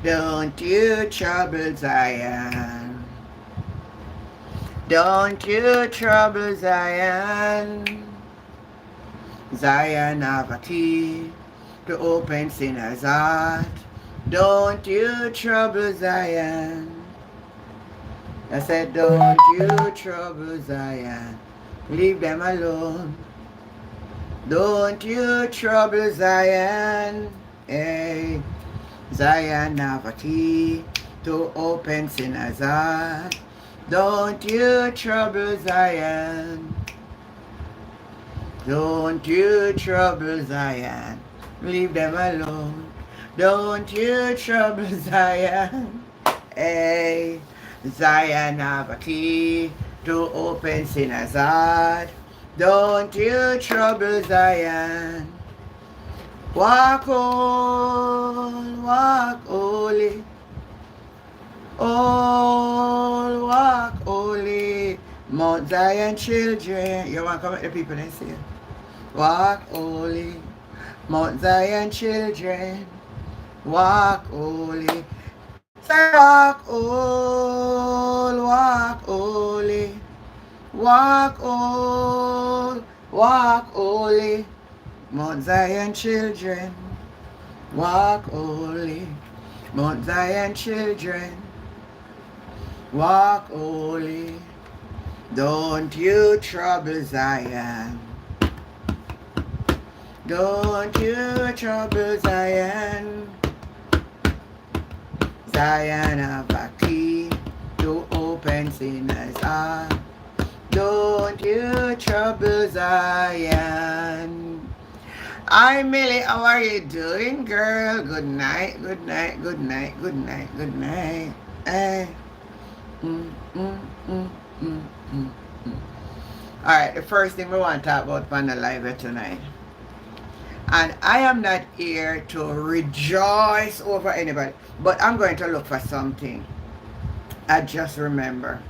Don't you trouble Zion. Don't you trouble Zion. Zion have a key to open sinners' heart. Don't you trouble Zion. I said, don't you trouble Zion. Leave them alone. Don't you trouble Zion. Hey, Zion have a key to open sinners' heart. Don't you trouble Zion. Don't you trouble Zion. Leave them alone. Don't you trouble Zion. Hey, Zion have a key to open sinners' heart. Don't you trouble Zion. Walk on, walk holy. All walk holy. Mount Zion children. You want to come at the people and say, walk holy. Mount Zion children. Walk holy. Say walk all, walk holy. Walk all, walk holy. Mount Zion children. Walk holy. Mount Zion children. Walk holy. Don't you trouble Zion. Don't you trouble Zion. Zion have a key to open sinners' heart. Don't you trouble Zion. Hi Millie, how are you doing, girl? Good night, good night, good night, good night, good night. Eh. Mm, mm, mm, mm, mm, mm. Alright, the first thing we want to talk about on the live tonight. And I am not here to rejoice over anybody, but I'm going to look for something. I just remember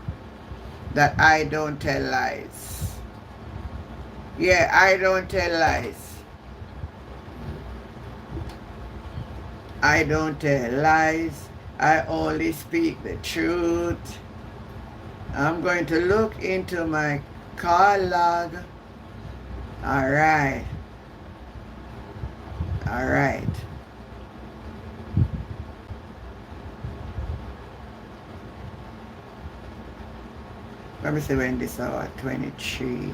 that I don't tell lies. Yeah, I don't tell lies. I don't tell lies. I only speak the truth. I'm going to look into my call log. All right. All right. Let me see when this hour. 23.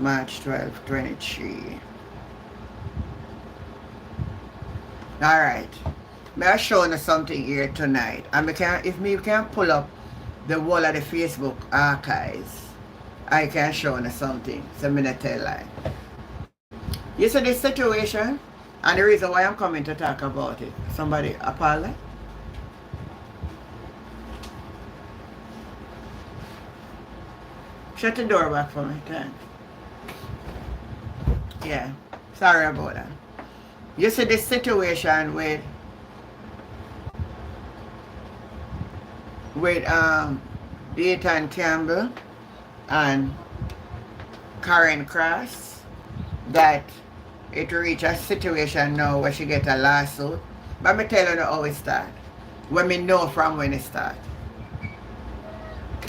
March 12, 23. All right. May I show you something here tonight? And if me can pull up the whole of the Facebook archives, I can show you something. So I'm going to tell lie. You see this situation? And the reason why I'm coming to talk about it. Somebody apologize? Shut the door back for me, thanks. Yeah, sorry about that. You see this situation with Dayton Campbell and Karen Cross, that it reach a situation now where she get a lawsuit. But me tell you how it start. When me know from when it start.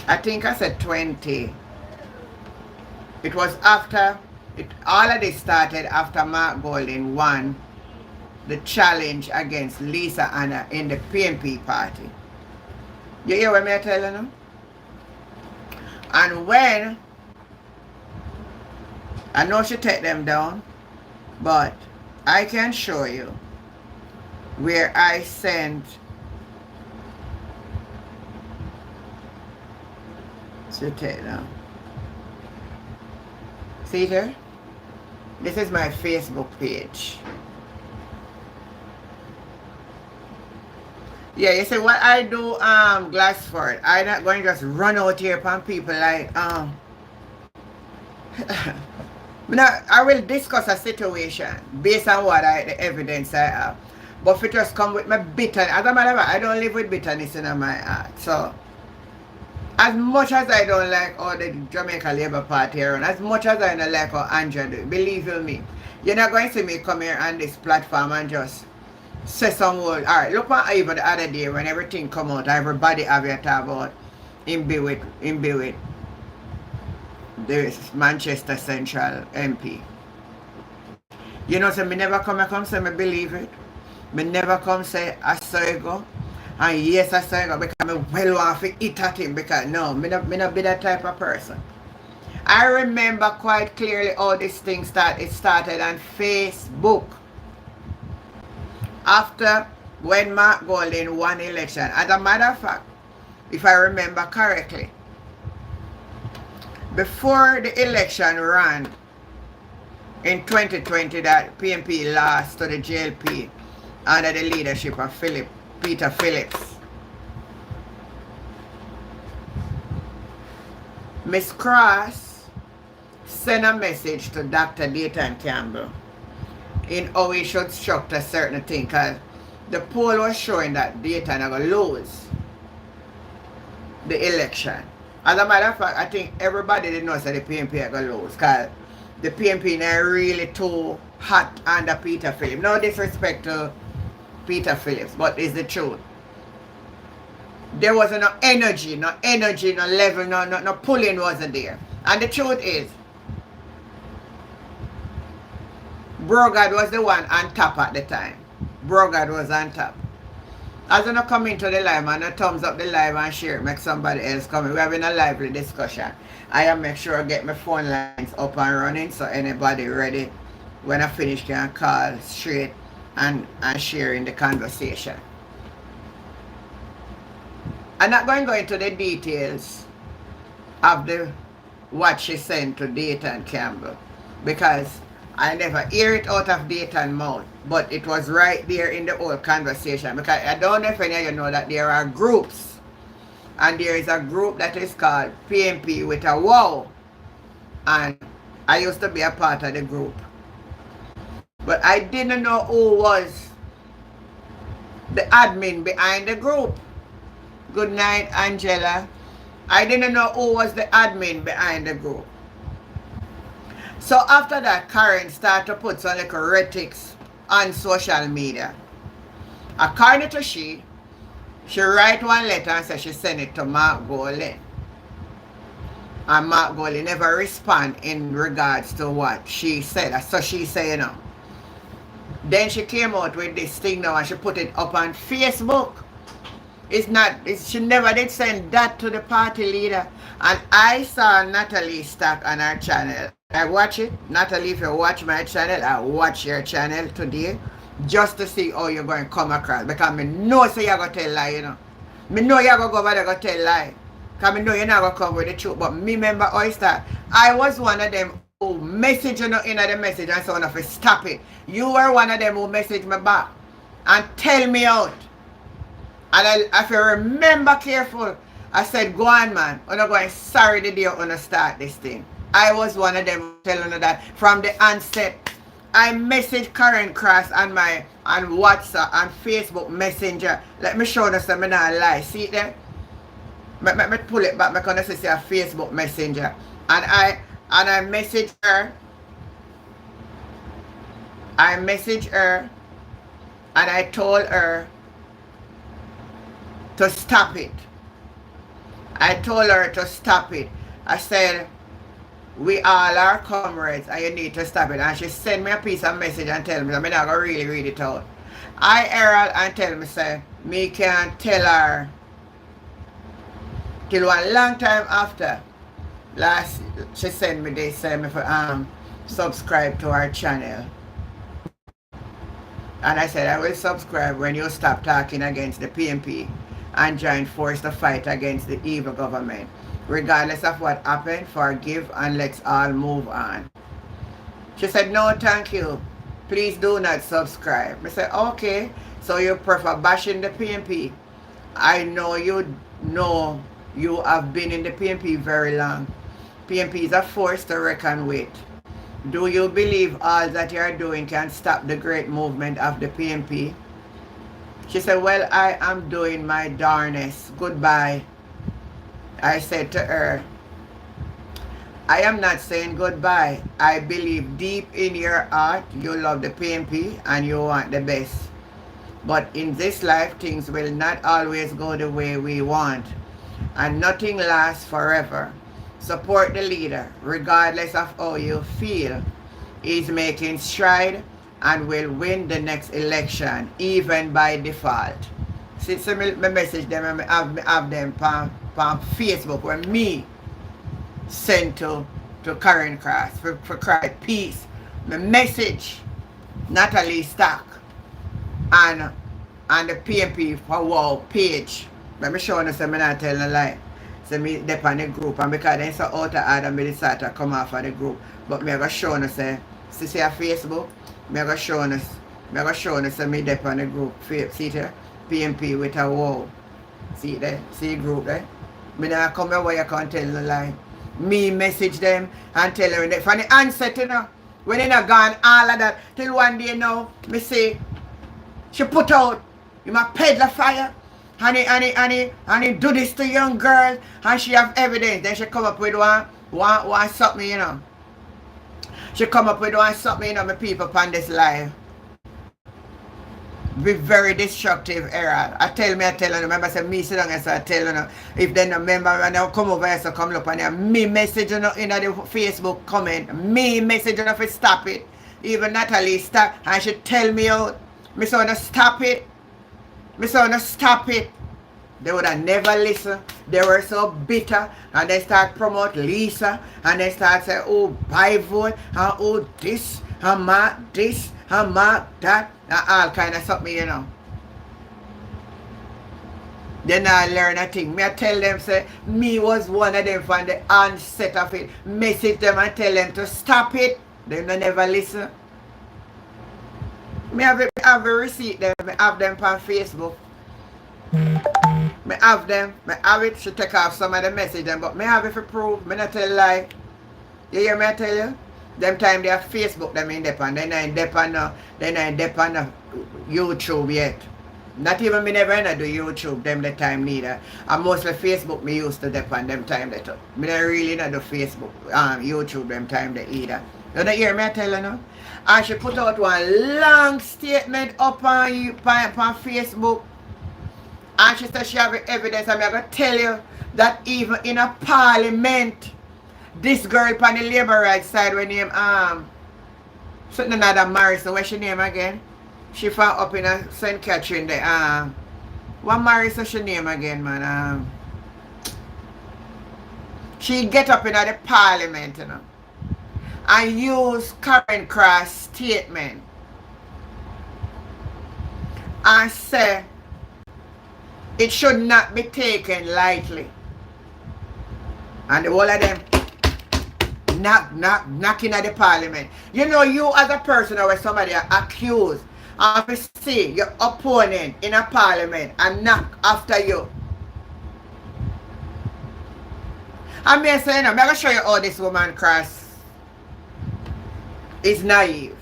I think I said 20. It was after, all of this started after Mark Golding won the challenge against Lisa Anna in the PNP party. You hear what me telling them? And when, I know she take them down, but I can show you where I sent to take down. See there? This is my Facebook page. Yeah, you see what I do, Glassford. I'm not going to just run out here upon people like, I will discuss a situation based on what the evidence I have. But if it just come with my bitterness, as a matter of fact, I don't live with bitterness in my heart. So, As much as I don't like all the Jamaica Labour Party around, as much as I don't like how Andrea do, believe you me, you're not going to see me come here on this platform and just say some word. Alright, look at even the other day when everything come out, everybody have to talk about him be with this Manchester Central MP. You know, so me never come say me believe it. Me never come say I saw it go. And yes, I saw it go because me well want to eat at him because no, me not be that type of person. I remember quite clearly how this thing started. It started on Facebook. After when Mark Golding won election. As a matter of fact, if I remember correctly, before the election ran in 2020 that PNP lost to the JLP under the leadership of Peter Phillips, Miss Cross sent a message to Dr. Dayton Campbell in how he should structure certain things, because the poll was showing that Dayton are going to lose the election. As a matter of fact, I think everybody did know that the PNP are going to lose, because the PNP are really too hot under Peter Phillips. No disrespect to Peter Phillips, but it's the truth. There wasn't no energy, no level, no pulling wasn't there. And the truth is, Brogard was the one on top at the time. Brogard was on top. As you not come into the live and thumbs up the live and share, make somebody else come in. We're having a lively discussion. I am make sure I get my phone lines up and running so anybody ready when I finish can call straight and share in the conversation. I'm not going to go into the details of what she sent to Dayton Campbell because I never hear it out of Dayton's mouth, but it was right there in the whole conversation. Because I don't know if any of you know that there are groups, and there is a group that is called PNP with a wow, and I used to be a part of the group, but I didn't know who was the admin behind the group. Good night, Angela. I didn't know who was the admin behind the group. So after that, Karen started to put some little rhetorics on social media. According to she write one letter and say she sent it to Mark Golding. And Mark Golding never respond in regards to what she said. So she said, you know. Then she came out with this thing now and she put it up on Facebook. She never did send that to the party leader. And I saw Natalie Stack on her channel. I watch it. Natalie, if you watch my channel, I watch your channel today just to see how you're going to come across. Because I know so you're going to tell lie, you know. I know you're going to go over there and tell lie. Because I know you're not going to come with the truth. But me remember Oyster, I was one of them who messaged you in the message and so on if stop it. You were one of them who messaged me back and tell me out. And if you remember careful, I said, go on man, I'm not going sorry the day you're going to start this thing. I was one of them telling you that from the onset. I messaged Karen Cross on WhatsApp and Facebook Messenger. Let me show you something not lie. See it there? Let me pull it back. I'm going to see a Facebook Messenger. And I messaged her. I messaged her and I told her to stop it. I told her to stop it. I said, we all are comrades and you need to stop it. And she sent me a piece of message and tell me, I'm not going to really read it out. I herald and tell me, say, me can't tell her till one long time after. She sent me this, say me for subscribe to our channel. And I said, I will subscribe when you stop talking against the PNP and join force to fight against the evil government. Regardless of what happened, forgive and let's all move on. She said, no, thank you. Please do not subscribe. I said, okay, so you prefer bashing the PNP. I know you have been in the PNP very long. PNP is a force to reckon with. Do you believe all that you are doing can stop the great movement of the PNP? She said, well, I am doing my darnest. Goodbye. I said to her, I am not saying goodbye. I believe deep in your heart you love the PNP and you want the best. But in this life, things will not always go the way we want. And nothing lasts forever. Support the leader, regardless of how you feel. He's making stride and will win the next election, even by default. See, my message them, I have them on Facebook where me sent to Karen Cross for cry peace. My message, Natalie Stack, and the PMP for wall page. Let me show you so I'm not telling a lie. So me dep on the group, and because they so out of order, me decided to come off of the group. But me go show you say, see a Facebook, me go show you so me dep on the group. See there, PMP with a wall. See there, see the group there. Me not come here where you can't tell a lie. Me message them and tell them that from the onset, you know, when they not gone all of that, till one day now, me say, she put out, you might peddler fire, and he do this to young girls, and she have evidence. Then she come up with one something, you know. She come up with one something, you know, my people upon this live. Be very destructive error. I tell you, remember, I say, me sit down and say, I tell you, if they don't remember, and they'll come over here, so come up and there, me message you in the Facebook comment, me message you to stop it. Even Natalie stop, and she tell me out, me say, no, stop it. Me say, no, stop it. They would have never listened. They were so bitter, and they start promote Lisa, and they start say, oh, buy vote, and oh, this, and mark this, and mark that. All kind of something, you know. Then I learn a thing. Me I tell them, say, me was one of them from the onset of it. Message them and tell them to stop it. They don't never listen. Me have a receipt them. Me have them on Facebook. Me have them. Me have it. She take off some of the message them. But me have it for proof. Me not tell lie. You hear me I tell you? Them time they have Facebook them in Depan. They not in Depan YouTube yet. Not even me never do YouTube them the time neither. And mostly Facebook me used to Depan them time that too. Me don't really not do Facebook YouTube them time they either. You don't hear me I tell you now? And she put out one long statement up on Facebook. And she said she have evidence, and I'm going to tell you that even in a parliament, this girl on the labor rights side when name something another Marissa, what's she name again? She found up in a St. Catherine there. What Marissa she name again, man? She get up in the parliament, you know, and use Karen Cross statement and say it should not be taken lightly. And the whole of them knocking at the parliament. You know, you as a person or somebody are accused of see your opponent in a parliament and knock after you. I'm here saying, I'm going to show you how this woman Cross is naive.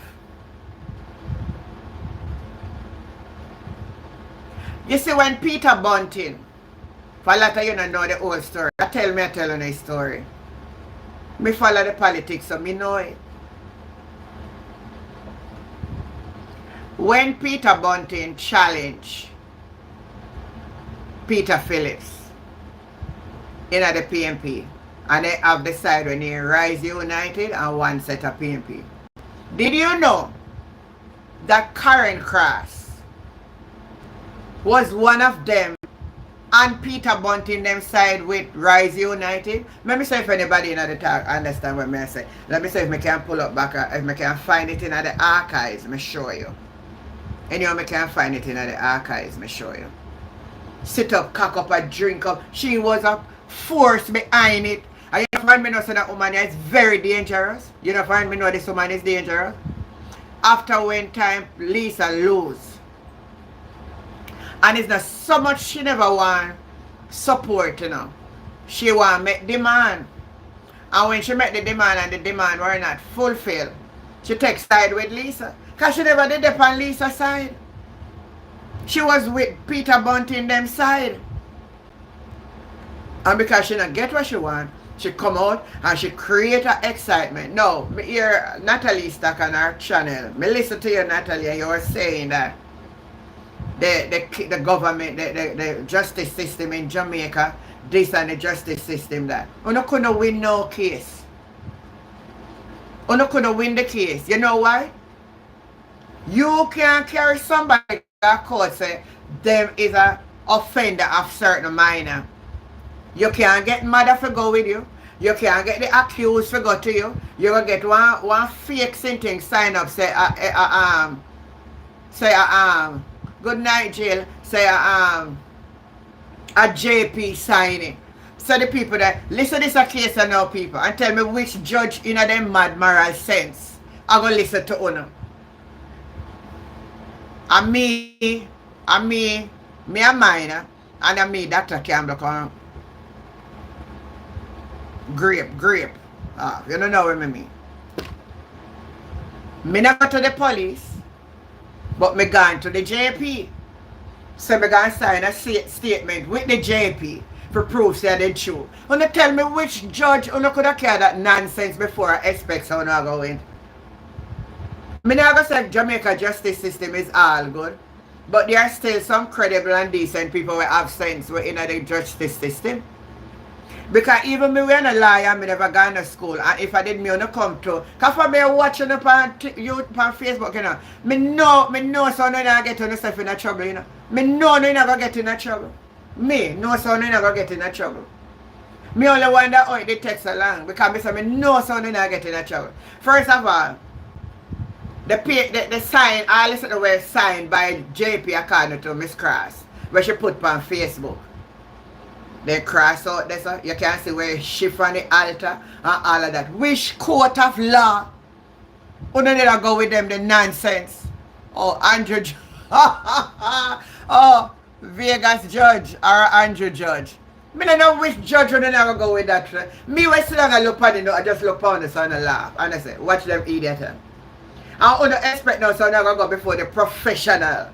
You see, when Peter Bunting, for a lot of you don't know the whole story, I tell you the story. Me follow the politics, so me know it. When Peter Bunting challenged Peter Phillips in the PMP, and they have decided when they Rise United and one set of PMP. Did you know that Karen Cross was one of them and Peter Bunting them side with Rise United? Let me see if anybody in the talk understand what I say. Let me see if I can pull up back, if I can find it in the archives, me show you. Anyway, I can find it in the archives, me show you. Sit up, cock up, a drink up. She was a force behind it. And you find me know so that woman is very dangerous. You don't find me know this woman is dangerous. After when time Lisa lose. And it's not so much she never want support, you know. She want make demand. And when she make the demand and the demand were not fulfilled, she takes side with Lisa. Because she never did on Lisa's side. She was with Peter Bunting them side. And because she not get what she want, she come out and she create a excitement. No, me hear Natalie Stack on our channel. Me listen to you, Natalie, and you were saying that the government, the justice system in Jamaica, this and the justice system that. You couldn't win no case. You couldn't win the case. You know why? You can't carry somebody that court say them is a offender of certain minor. You can't get mother to go with you. You can't get the accused to go to you. You're gonna get one fake thing sign up say good night jail, say a JP signing. So the people that listen to this a case of now people and tell me which judge in a them mad moral sense I gonna listen to uno. And me a minor and a me Dr. Campbell come grape. You don't know what I mean. Me not go to the police, but me gone to the JP. So me gonna sign a statement with the JP for proof that they true. Wanna tell me which judge you could have carried that nonsense before I expect someone to go in. Me not gonna say Jamaica justice system is all good, but there are still some credible and decent people who have sense within the justice system. Because even me when a liar, me never gone to school. And if I did, me wanna come to. Because for me watching up on Facebook, you know. Me know so no not get yourself in a trouble, you know. Me know no never get in a trouble. Me know so no never get in a trouble. Me only wonder how it takes so long. Because me say me know so no never get in a trouble. First of all, the sign, I listen to the word signed by JP according to Miss Cross, where she put on Facebook. They cross out there, so you can see where shift on the altar and all of that. Which court of law? You don't need to go with them, the nonsense. Oh, Andrew oh, Vegas judge or Andrew judge. Me don't know which judge would never go with that. Me when sit down and look at it, I just look on the sun and laugh. And I say, watch them idiot. And I don't expect now, so I'm going to go before the professional.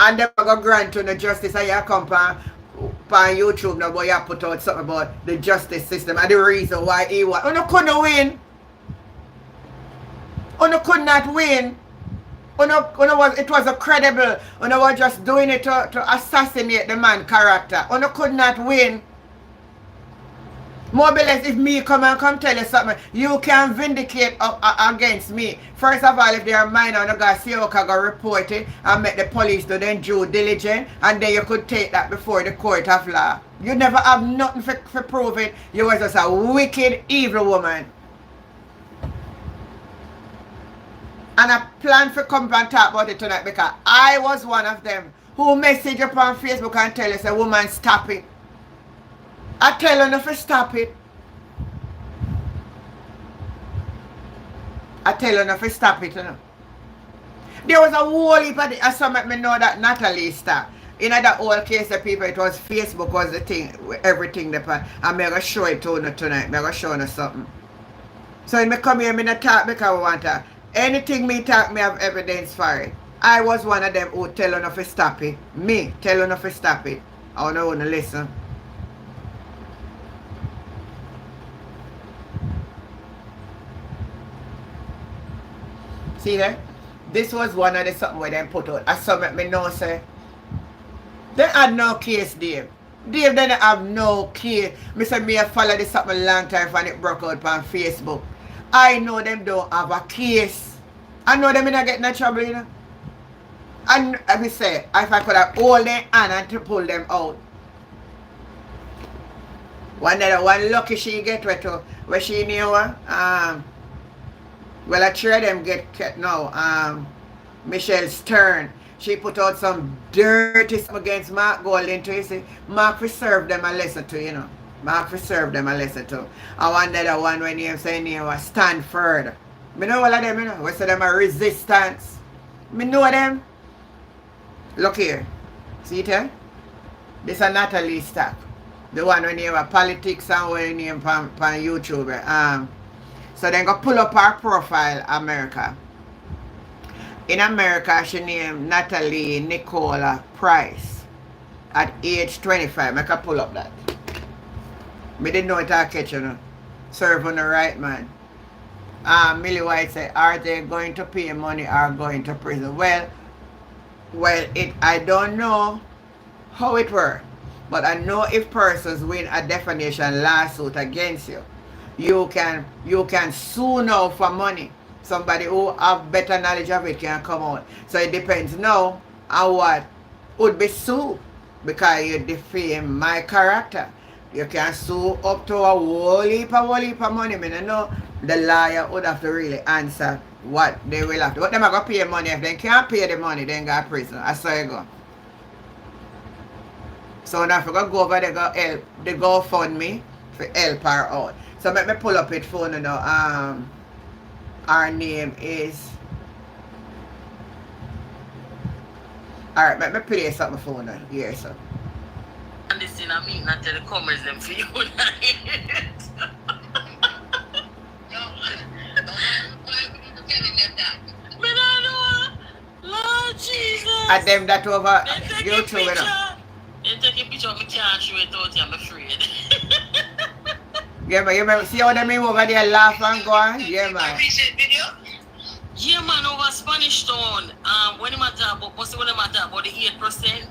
And they're going to grant to the justice and you come on YouTube now, boy, you put out something about the justice system and the reason why he won. You couldn't win. You could not win. It was a credible. You was just doing it to assassinate the man character. You could not win. More or less, if me come tell you something, you can vindicate against me. First of all, if they are minor, you got to see how can go report it and make the police do then due diligence, and then you could take that before the court of law. You never have nothing for prove it. You was just a wicked, evil woman. And I plan for come and talk about it tonight because I was one of them who message up on Facebook and tell you, say, woman, stop it. I tell her to stop it. I tell her to stop it, you know. There was a whole heap of the, some make me know that Natalie Stack. In that whole case of people, it was Facebook was the thing, everything there. I'm going to show it to you tonight. I'm going to show you something. So when I come here, I'm not talk because I want to. Anything me talk, me have evidence for it. I was one of them who tell her to stop it. Me, tell her to stop it. I don't want to listen. See there? This was one of the something where they put out. I saw me know say. They had no case, Dave. Dave didn't have no case. Me say me follow this something a long time when it broke out on Facebook. I know them don't have a case. I know them not getting in trouble, you know. And as I say, if I could have hold their hand and to pull them out. One lucky she get where she knew well, I three of them get now. Michelle Stern. She put out some dirty stuff against Mark Golden too. You see, Mark reserved them a lesson too, you know. Mark reserved them a lesson too. I want the one when you say name was Stanford. Me know all of them, you know. We say them a resistance. Me know them. Look here. See it here? This is Natalie Stack. The one when you have politics and when you name on YouTube. So then go pull up her profile, America. In America, she named Natalie Nicola Price at age 25. I can pull up that. Me didn't know it I catch you know. Serve on the right man. Millie White said, are they going to pay money or going to prison? Well, I don't know how it works. But I know if persons win a defamation lawsuit against you, you can sue now for money. Somebody who have better knowledge of it can come out. So it depends now on what would be sued because you defame my character. You can sue up to a whole heap of money. I know the lawyer would have to really answer what they will have to. But them are going to pay money. If they can't pay the money, then go to prison. I saw you go. So now if I go over there, go help, they go fund me for help her out. So let me pull up it phone now. Our name is. Alright, let me play something phone now. Here, so. And this thing I mean, not tell the comers them for you. Lord Jesus. At them that over YouTube, you know. They take a picture of me can't show it out here, I'm afraid. Yeah, man, you remember, see how they mean over there laugh and go on? Yeah, man. Yeah, man, over Spanish Town. When you talk about, mostly when you talk about the 8%.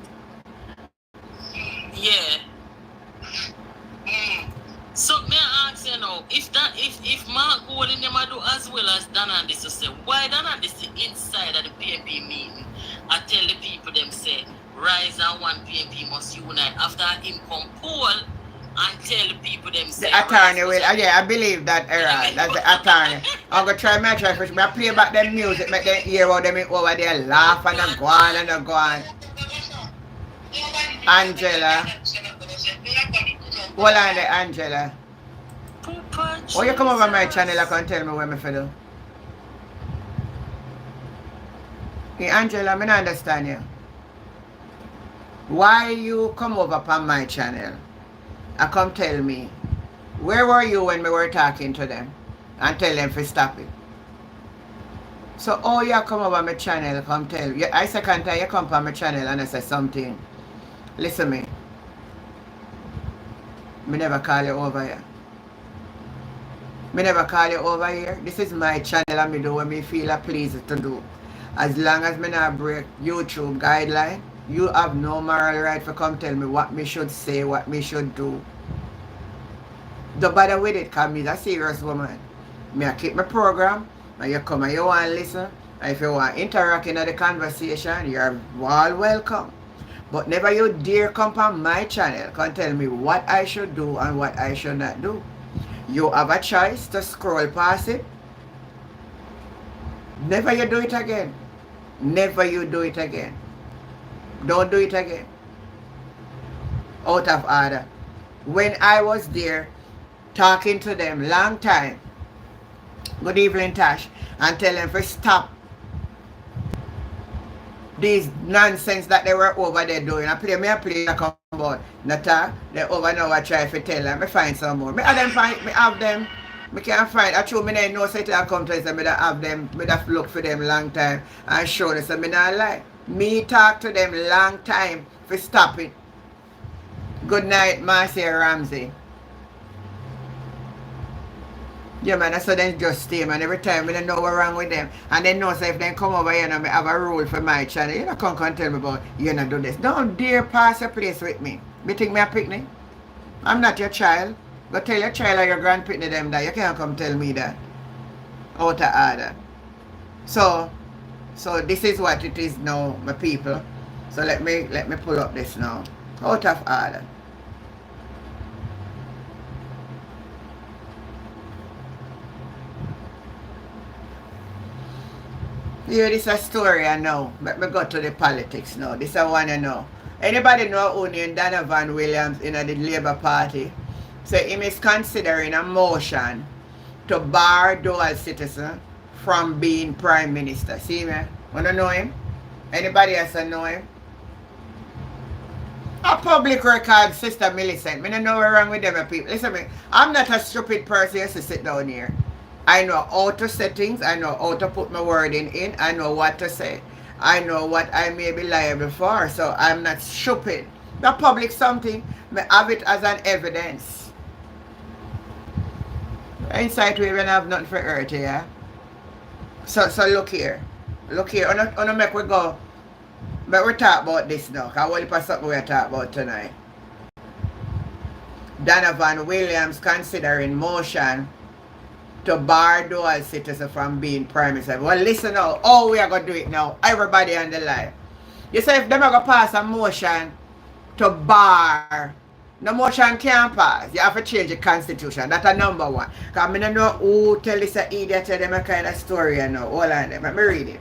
Yeah. So may I ask you now, if Mark Golding them do as well as Dan and this say, why Dan and this inside of the PNP meeting? I tell the people them say Rise and one PNP must unite after him come poll and tell the people them say the attorney will, yeah, I believe that era. That's the attorney. I'm gonna try my try first. I play back them music, make them hear how them over there laugh and go on and go on. Angela. Hold on there, Angela. Oh, you come over my channel and tell me what me for do. Hey, Angela, I don't understand you. Why you come over upon my channel and come tell me, where were you when we were talking to them and tell them to stop it? So, oh, you come over my channel, come tell you. I second time you come on my channel and I say something. Listen me. Me never call you over here. Me never call you over here. This is my channel and me do what me feel pleased to do. As long as me not break YouTube guideline, you have no moral right to come tell me what me should say, what me should do. Don't bother with it, because me a serious woman. Me I keep my program, and you come and you want to listen. And if you want to interact in the conversation, you're all welcome. But never you dare come on my channel and tell me what I should do and what I should not do. You have a choice to scroll past it. Never you do it again. Never you do it again. Don't do it again. Out of order. When I was there talking to them long time, good evening Tash, and tell them to stop these nonsense that they were over there doing. I play that come about. Nata, they over now I try to tell them. I find some more. Me have them. Me can't find. I true me not know say I come to say me have them. Me have look for them long time and show them. So me not lie. Me talk to them long time for stop it. Good night, Marcia Ramsey. Yeah, man, that's so they just stay, man. Every time we don't know what's wrong with them. And they know, so if they come over here and I have a rule for my channel, you know, come and tell me about, you know, do this. Don't dare pass a place with me. You think me a picnic? I'm not your child. Go tell your child or your grandpicnic them that. You can't come tell me that. Out of order. So this is what it is now, my people. So let me pull up this now. Out of order. Yeah, this is a story I know. But me go to the politics now. This I want to know. Anybody know who named Donovan Williams in the Labour Party? So him is considering a motion to bar dual citizen from being Prime Minister. See me? Wanna know him? Anybody else know him? A public record, Sister Millicent. I don't know what's wrong with them people. Listen to me. I'm not a stupid person just to sit down here. I know how to say things. I know how to put my word in. I know what to say. I know what I may be liable for. So I'm not stupid. The public something, I have it as an evidence. Inside we even have nothing for earth, yeah. So look here. Look here. On make we go. But we talk about this now. Because what if something we talk about tonight? Donovan Williams considering motion to bar dual citizen from being prime minister. Well, listen now. Oh, we are going to do it now. Everybody on the line. You say if them are going to pass a motion to bar, the motion can't pass. You have to change the constitution. That's a number one. Because I don't know who tell this idiot tell them a kind of story you know. Hold on, let me read it.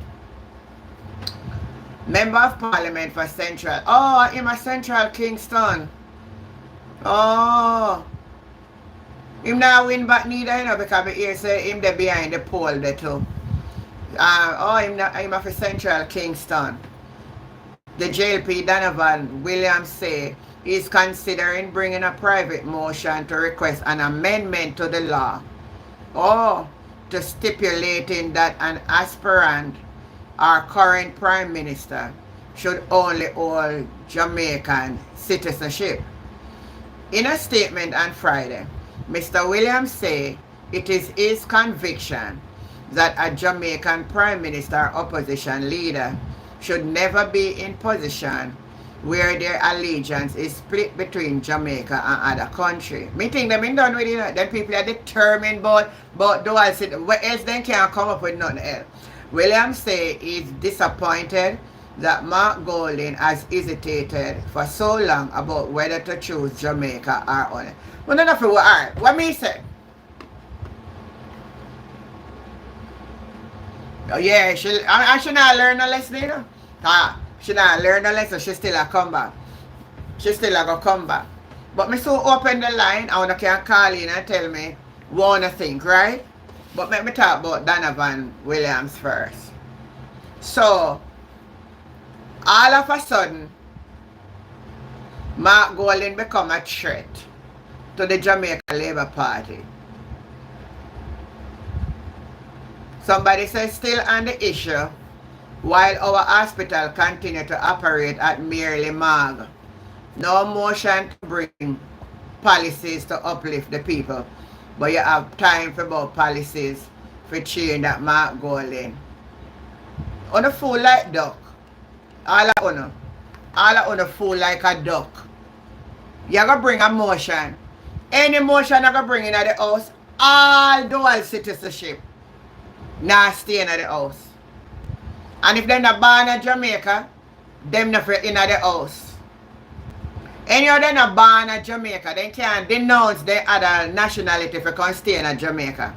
Member of Parliament for Central. Oh, I'm a Central Kingston. Oh. Him not win back neither, you know, because I hear say him there behind the pole there too. I'm for Central Kingston. The JLP Donovan Williams say he's considering bringing a private motion to request an amendment to the law. Oh, to stipulating that an aspirant or current prime minister should only hold Jamaican citizenship. In a statement on Friday, Mr. Williams said it is his conviction that a Jamaican prime minister or opposition leader should never be in position where their allegiance is split between Jamaica and other country. Me think them in done with it. Then people are determined about dual citizenship. What else they can't come up with nothing else. Williams say he's disappointed that Mark Golding has hesitated for so long about whether to choose Jamaica or only. Well, none of it were alright. What me say? Oh yeah, I should not learn a lesson, you know. She not learn a lesson, she still a come back. She still a go come back. But me so open the line, I wanna can call in and tell me what I think, right? But let me talk about Donovan Williams first. So, all of a sudden, Mark Golding become a threat to the Jamaica Labour Party. Somebody says still on the issue, while our hospital continue to operate at merely morgue. No motion to bring policies to uplift the people. But you have time for about policies for change that Mark Golding. On a fool like duck. All of you fool like a duck. You're going to bring a motion. Any motion you're going to bring in the house, all dual citizenship. Now stay in the house. And if they're not born in Jamaica, them not in the house. Any of them not born in Jamaica, they can denounce their other nationality for come stay in Jamaica.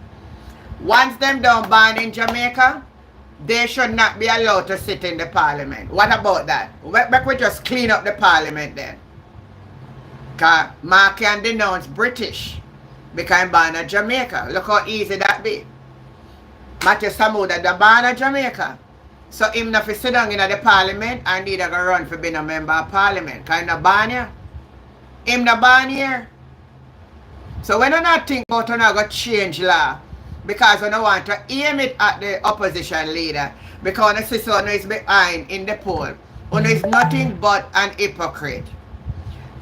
Once them don't born in Jamaica, they should not be allowed to sit in the parliament. What about that? We just clean up the parliament then. Because Mark can denounce British because I'm born in Jamaica. Look how easy that be. Matthew Samuda, the born in Jamaica. So him not fi sit down in the parliament and neither go run for being a member of parliament. Because him not born here. Him not born here. So when I not think about how I go change law, because I don't want to aim it at the opposition leader, because the sister is behind in the poll. One is nothing but an hypocrite.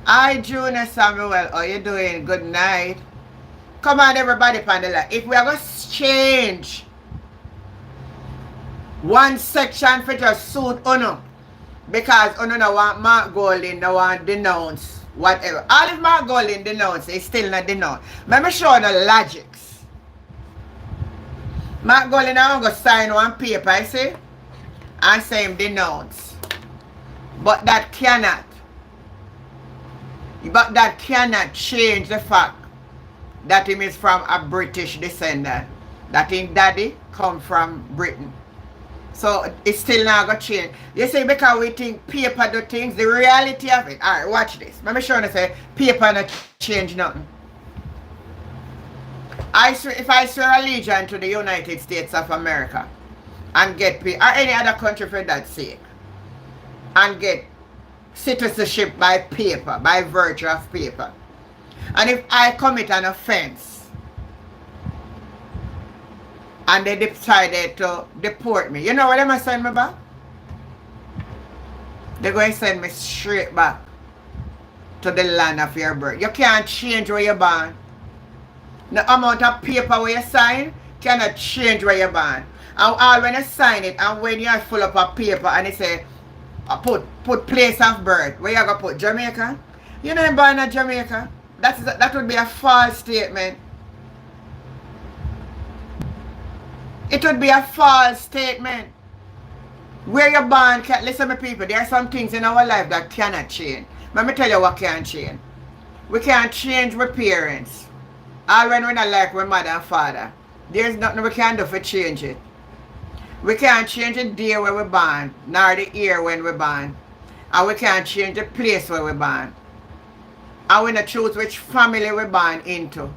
Hi Junior Samuel, how you doing? Good night. Come on everybody panel. If we are going to change one section for just suit Uno, because Uno no want Mark Golding, no want denounce whatever. All if Mark Golding denounce, it's still not denounce. Let me show you the logics. Mark Golding now going to sign one paper, I see, and say him denounce. But that cannot change the fact that him is from a British descendant. That his daddy come from Britain. So it's still not going to change. You see, because we think paper do things, the reality of it. Alright, watch this. Let me show you say paper not change nothing. If I swear allegiance to the United States of America and get paid, or any other country for that sake, and get citizenship by paper, by virtue of paper, and if I commit an offense and they decided to deport me, you know what they must send me back? They're going to send me straight back to the land of your birth. You can't change where you're born. The amount of paper where you sign cannot change where you're born. And all when you sign it and when you're full up of paper and it say put place of birth, where you gonna put Jamaica? You're not born in Jamaica. That would be a false statement. It would be a false statement. Where you're born, listen to me people, there are some things in our life that cannot change. Let me tell you what can change. We can't change our parents. All when we're not like our mother and father. There's nothing we can do for change it. We can't change the day where we're born, nor the year when we're born. And we can't change the place where we're born. And we not choose which family we're born into.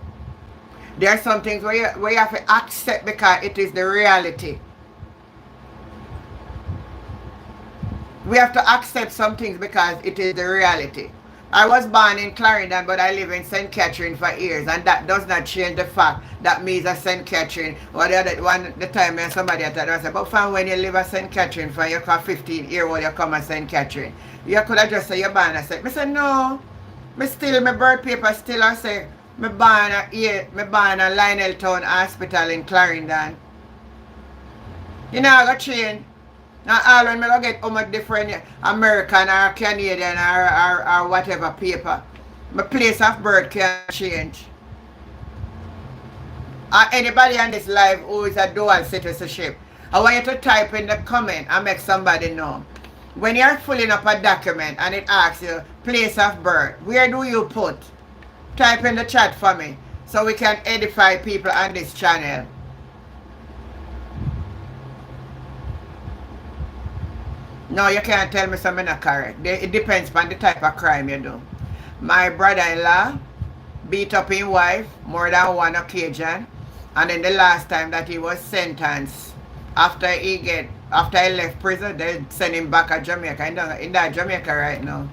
There are some things where you have to accept because it is the reality. We have to accept some things because it is the reality. I was born in Clarendon, but I live in St. Catherine for years, and that does not change the fact that me is a St. Catherine. Or the time when somebody had that, I said, but from when you live at St. Catherine, for you come 15 years old, you come at St. Catherine. You could have just said you're born. I said, no, my birth paper still I say, me born at Lionel Town Hospital in Clarendon. You know, I got change. Now all when I get different American or Canadian or whatever paper, my place of birth can change. Anybody on this live who is a dual citizenship, I want you to type in the comment and make somebody know. When you're filling up a document and it asks you place of birth, where do you put? Type in the chat for me so we can edify people on this channel. No, you can't tell me something not correct. It depends on the type of crime you do. My brother-in-law beat up his wife more than one occasion, and then the last time that he was sentenced, after he left prison, they sent him back to Jamaica. In that Jamaica right now.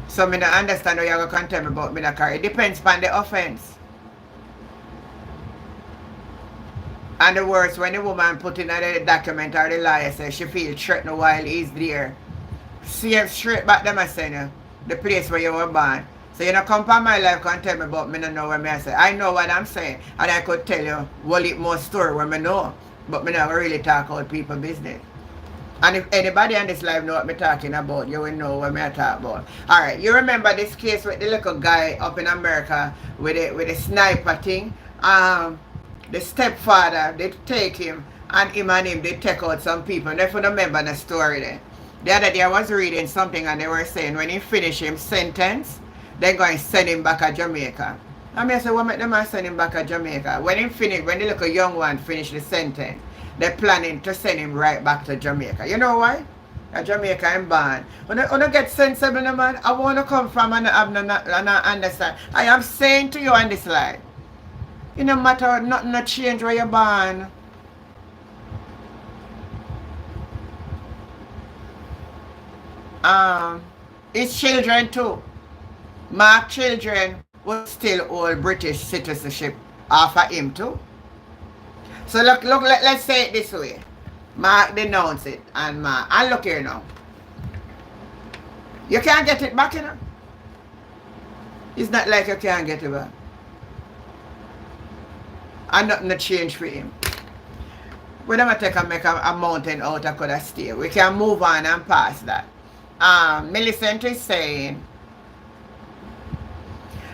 So I don't understand how you're going to tell me about me not correct. It depends on the offense. And the worst, when the woman put in the document or the lawyer says she feels threatened while he's there. See him straight back them I say you, the place where you were born. So you don't come from my life and tell me about me don't know what I say. I know what I'm saying. And I could tell you one little more story where I know. But I never really talk about people business. And if anybody on this live know what I'm talking about, you will know what I'm talking about. Alright, you remember this case with the little guy up in America with the sniper thing? The stepfather, they take him, and him and him, they take out some people. And if you remember the story there. The other day I was reading something and they were saying when he finish his sentence, they're going to send him back to Jamaica. And I said, what make them send him back to Jamaica? When the little young one finish the sentence, they're planning to send him right back to Jamaica. You know why? Jamaica I'm born. When I get sensible, man, I want to come from and I understand. I am saying to you on this life, it no matter, nothing no change where you're born. His children too. Mark children will still hold British citizenship after him too. So look, let's say it this way. Mark denounce it and Mark. And look here now. You can't get it back, you know. It's not like you can't get it back. And nothing to change for him. We never take and make a mountain out of could stay. We can move on and pass that. Millicent is saying,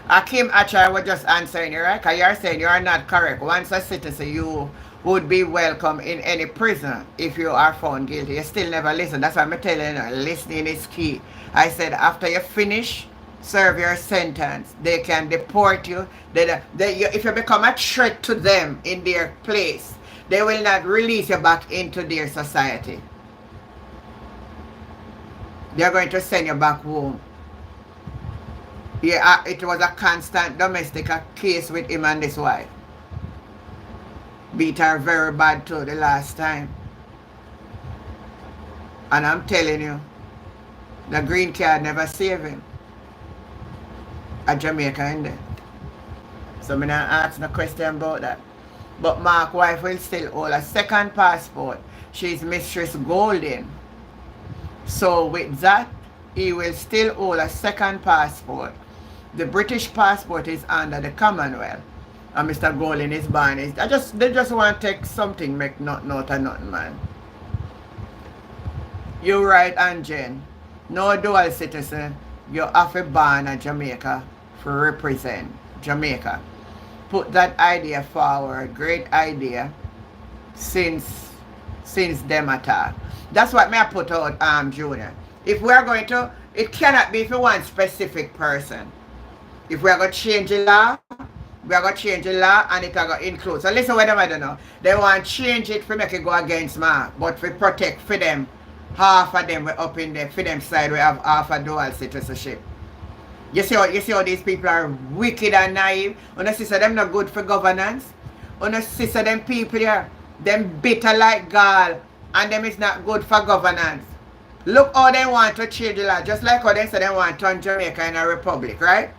Akim Achar was just answering you, right? Because you're saying you are not correct. Once a citizen, you would be welcome in any prison if you are found guilty. You still never listen. That's why I'm telling you, listening is key. I said after you finish, serve your sentence, they can deport you. If you become a threat to them in their place, they will not release you back into their society. They're going to send you back home. Yeah, it was a constant domestic case with him and his wife. Beat her very bad too the last time. And I'm telling you, the green card never saved him. A Jamaica in there. So I'm not asking a question about that. But Mark's wife will still hold a second passport. She's Mistress Golden. So with that, he will still hold a second passport. The British passport is under the Commonwealth. And Mr. Golden is born. They just want to take something, make nothing out of nothing, man. You right, Anjen. No dual citizen. You have to born in Jamaica for represent Jamaica. Put that idea forward. Great idea. Since them attack. That's what me I put out, Junior. If we are going to, it cannot be for one specific person. If we are going to change the law, we are going to change the law and it are going to include. So listen what them I don't know. They want to change it for make it go against me, but for protect for them. Half of them were up in there. For them side we have half a dual citizenship. You see how these people are wicked and naive. When I see them not good for governance. When I see them people here, them bitter like gall, and them is not good for governance. Look how they want to change the law, just like how they say they want to turn Jamaica in a republic, right?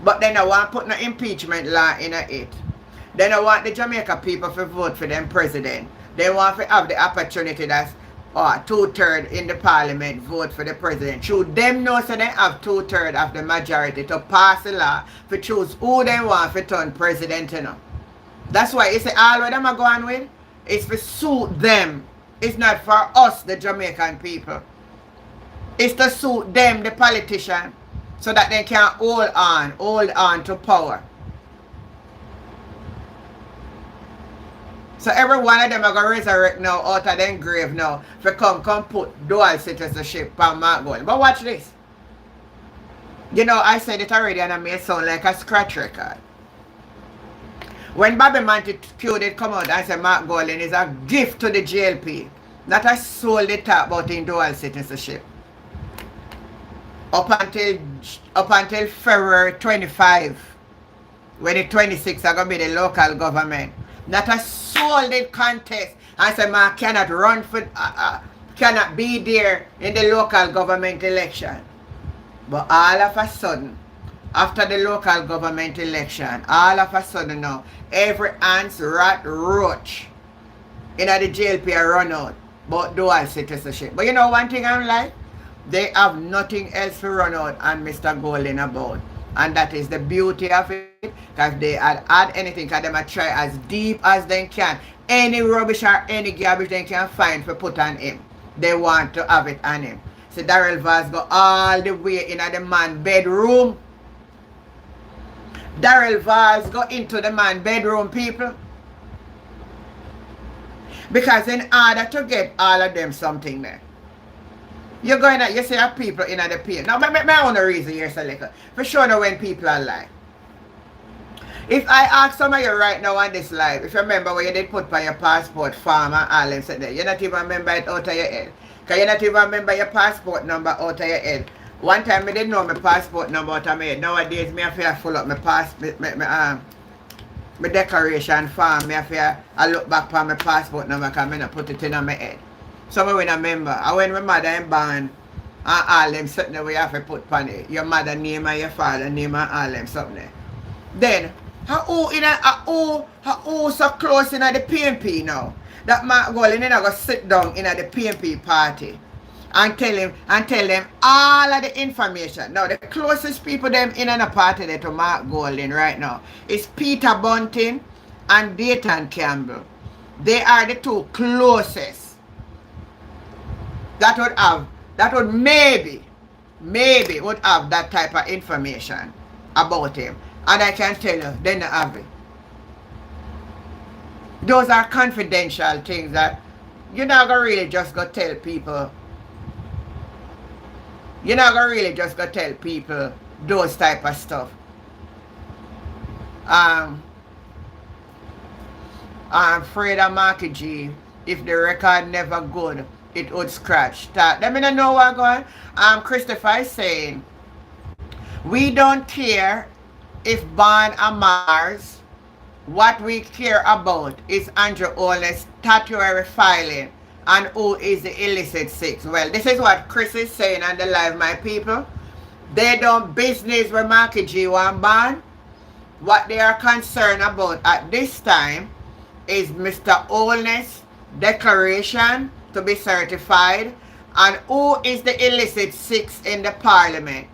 But they don't want to put no impeachment law in it. They don't want the Jamaica people to vote for them president. They want to have the opportunity that's 2/3 in the parliament vote for the president. Should them know so they have 2/3 of the majority to pass the law to choose who they want to turn president, you know. That's why you say all what them are going with, it's to suit them. It's not for us, the Jamaican people. It's to suit them, the politician, so that they can hold on to power. So every one of them are going to resurrect now out of them grave now for come put dual citizenship on Mark Gold. But watch this. You know, I said it already and I may sound like a scratch record. When Bobby Montague did come out and said Mark Golden is a gift to the GLP, not a soul they talk about in dual citizenship. Up until February 25, when the 26 are going to be the local government. Not a soul did contest and say man cannot run for, cannot be there in the local government election. But all of a sudden, after the local government election, all of a sudden now, every ants, rat, roach in the JLP are run out about dual citizenship. But you know one thing I'm like? They have nothing else to run out on Mr. Golden about. And that is the beauty of it. Because they had anything, because they might try as deep as they can. Any rubbish or any garbage they can find to put on him. They want to have it on him. So Darrell Vaz go all the way in the man bedroom. Darrell Vaz go into the man bedroom, people. Because in order to get all of them something there, you're going to, you see people in the pain. Now, my own reason here, so little. For sure know when people are lying. If I ask some of you right now on this live, if you remember what you did put on your passport form and all them said that, you not even remember it out of your head. Because you not even remember your passport number out of your head. One time I didn't know my passport number out of my head. Nowadays, I have to full up my declaration form. I look back on my passport number because I not put it in my head. So I will remember. And when my mother is born, and all them something that we have to put on it. Your mother name and your father name and all them something. Then, how so close in the PNP now? That Mark Golden is going to sit down in the PNP party and tell them all of the information. Now, the closest people them in the party there to Mark Golden right now is Peter Bunting and Dayton Campbell. They are the two closest. That would maybe would have that type of information about him. And I can tell you, they don't have it. Those are confidential things that you're not going to really just go tell people. You're not going to really just go tell people those type of stuff. I'm afraid of Marky G, if the record never good, it would scratch. Let me know what going. Christopher is saying, we don't care if born on Mars. What we care about is Andrew Olney's statutory filing and who is the illicit six. Well, this is what Chris is saying on the live, my people. They don't business with Marky G one born. What they are concerned about at this time is Mr. Olney's declaration to be certified and who is the illicit six in the parliament.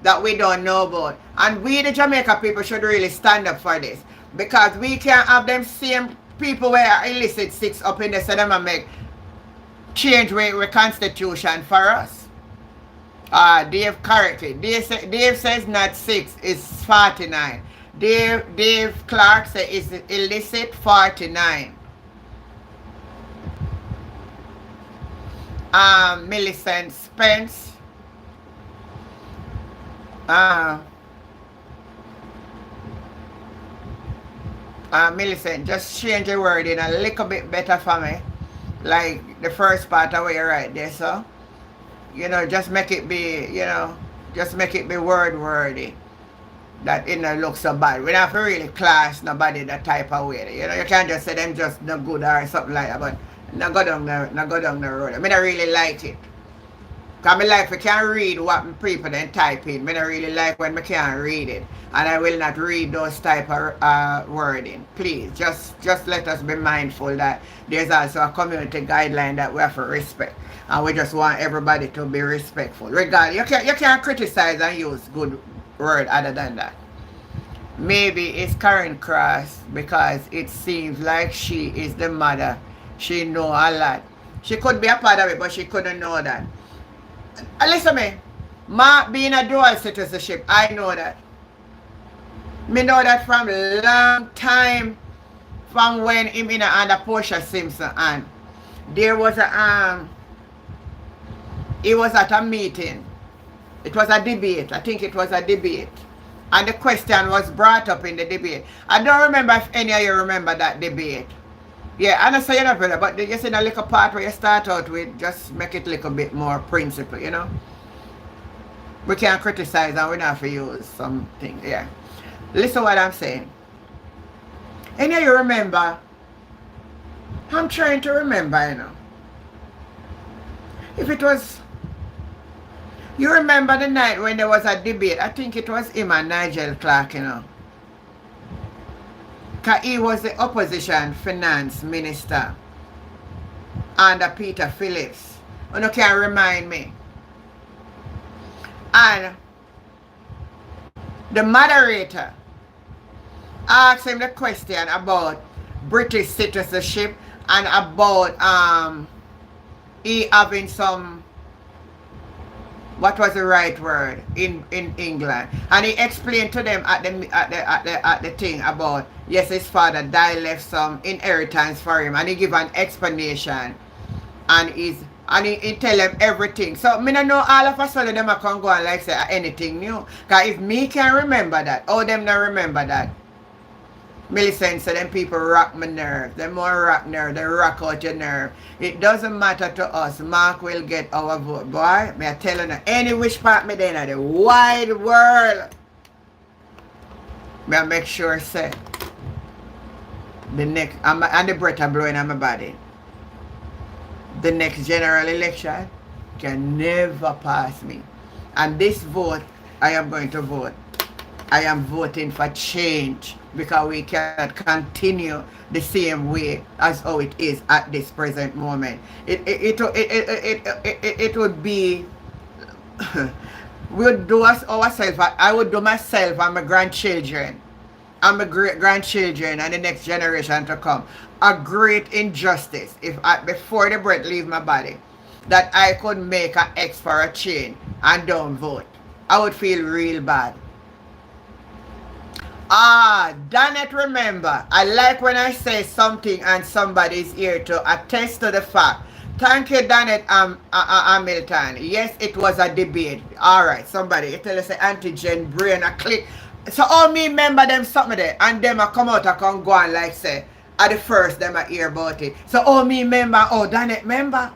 that we don't know about. And we, the Jamaica people, should really stand up for this. Because we can't have them same people where illicit six up in the so them and make change with constitution for us. Dave correctly. Dave says not 6, it's 49. Dave Clark says it's illicit 49. Millicent Spence. Millicent, just change the word in a little bit better for me. Like the first part away right there, so. Just make it be, just make it be wordy. That it not look so bad. We don't have to really class nobody that type of way. You can't just say them just no good or something like that, but not go down the road. I mean, I really like it. Because I like I can read what people then type in. I don't really like when I can't read it. And I will not read those type of wording. Please, just let us be mindful that there's also a community guideline that we have to respect. And we just want everybody to be respectful. Regardless, you can't criticize and use good word other than that. Maybe it's Karen Cross because it seems like she is the mother. She know a lot. She could be a part of it, but she couldn't know that. Listen to me. Being a dual citizenship, I know that. Me know that from long time, from when him in under Portia Simpson and there was he was at a meeting. It was a debate. I think it was a debate. And the question was brought up in the debate. I don't remember if any of you remember that debate. Yeah, and I say you're brother, but you see the little part where you start out with, just make it a little bit more principle, We can't criticize and we don't have to use something, yeah. Listen what I'm saying. Any of you remember? I'm trying to remember, If it was, you remember the night when there was a debate, I think it was him and Nigel Clark, Because he was the opposition finance minister under Peter Phillips. You can remind me. And the moderator asked him the question about British citizenship and about he having some, what was the right word in England, and he explained to them at the thing about, yes, his father died, left some inheritance for him, and he give an explanation, and he tell them everything. So me don't know all of a sudden them can go and like say anything new. Cause if me can remember that, oh them not remember that. Millicent said them people rock my nerve. Them more rock nerve, they rock out your nerve. It doesn't matter to us. Mark will get our vote. Boy, me I tell you, any which part me then in the wide world. Me I make sure say the next and the breath are blowing on my body. The next general election can never pass me. And this vote, I am going to vote. I am voting for change because we cannot continue the same way as how it is at this present moment. It would be, we would do us ourselves. I would do myself and my grandchildren and my great grandchildren and the next generation to come a great injustice if before the breath leave my body that I could make an X for a change and don't vote. I would feel real bad. Damn it, remember, I like when I say something and somebody's here to attest to the fact. Thank you, Danet Hamilton. Yes, it was a debate. Alright, somebody, you tell us the antigen brain a click. So all me remember them something there and them a come out and come go and like say, at the first them a hear about it. So all me remember, oh Danet remember.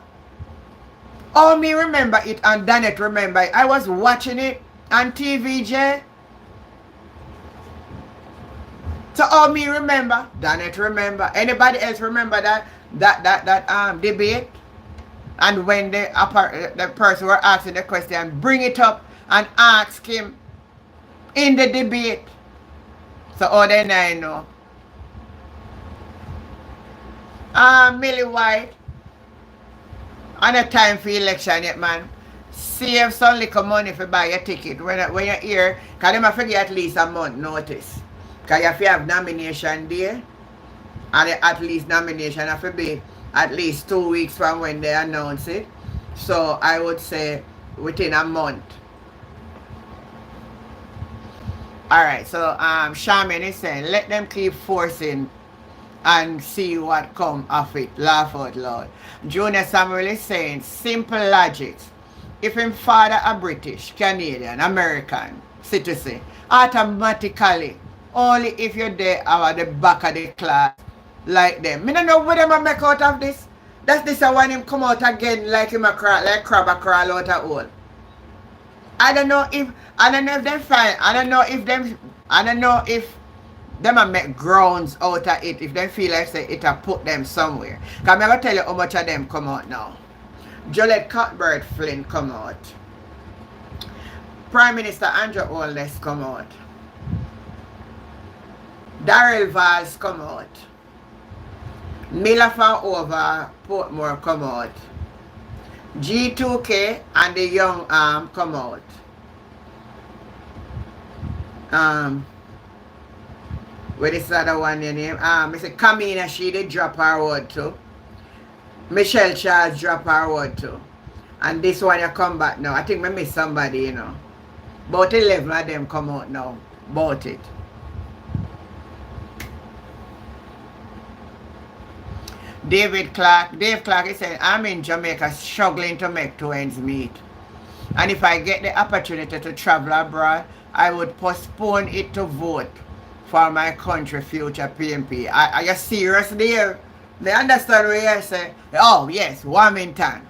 All me remember it and Danet remember it. I was watching it on TVJ. So all me remember, Danet remember. Anybody else remember that debate? And when the person were asking the question, bring it up and ask him in the debate. So all then I know. Millie White, on a time for election yet, man. Save some little money for buy your ticket. When you're here, because them have to give at least a month notice. Because you have to have nomination day. And the at least nomination have to be at least 2 weeks from when they announce it. So I would say within a month. Alright, so Shaman is saying, let them keep forcing and see what come of it. Laugh out loud. Junior Samuel is saying, simple logic. If him father a British, Canadian, American citizen, automatically, only if you're there at the back of the class, like them. Me don't know what them a make out of this. That's this one him come out again like him a crawl, like crab a crawl out of hole. I don't know if them find, I don't know if them a make grounds out of it, if they feel like say it a put them somewhere. Cause I'm gonna tell you how much of them come out now. Jolette Cuthbert Flynn come out. Prime Minister Andrew Holness come out. Darrell Valls come out. Miller from over Portmore come out. G2K and the young come out. Where is the other one your name? Mr. Kamina, she did drop her word too. Michelle Charles drop her word too. And this one you come back now. I think I miss somebody, you know. About 11 of them come out now. About it. Dave Clark is saying, I'm in Jamaica struggling to make two ends meet. And if I get the opportunity to travel abroad, I would postpone it to vote for my country future PMP. Are you serious there? They understand what you say? Oh yes, Wilmington.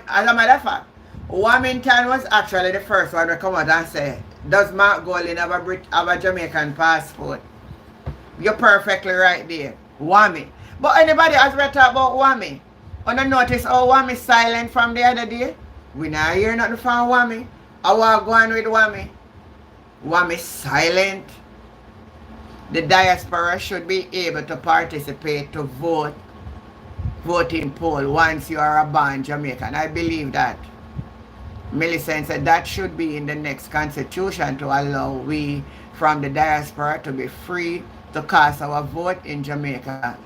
As a matter of fact, Wilmington was actually the first one to come out and say, does Mark Golding have a Jamaican passport? You're perfectly right there. Whammy. But anybody has read about Whammy? On the notice how Whammy silent from the other day? We not hear nothing from Whammy. I want going with Whammy. Whammy silent. The diaspora should be able to participate to voting poll once you are a born Jamaican. I believe that. Millicent said that should be in the next constitution to allow we from the diaspora to be free to cast our vote in Jamaica.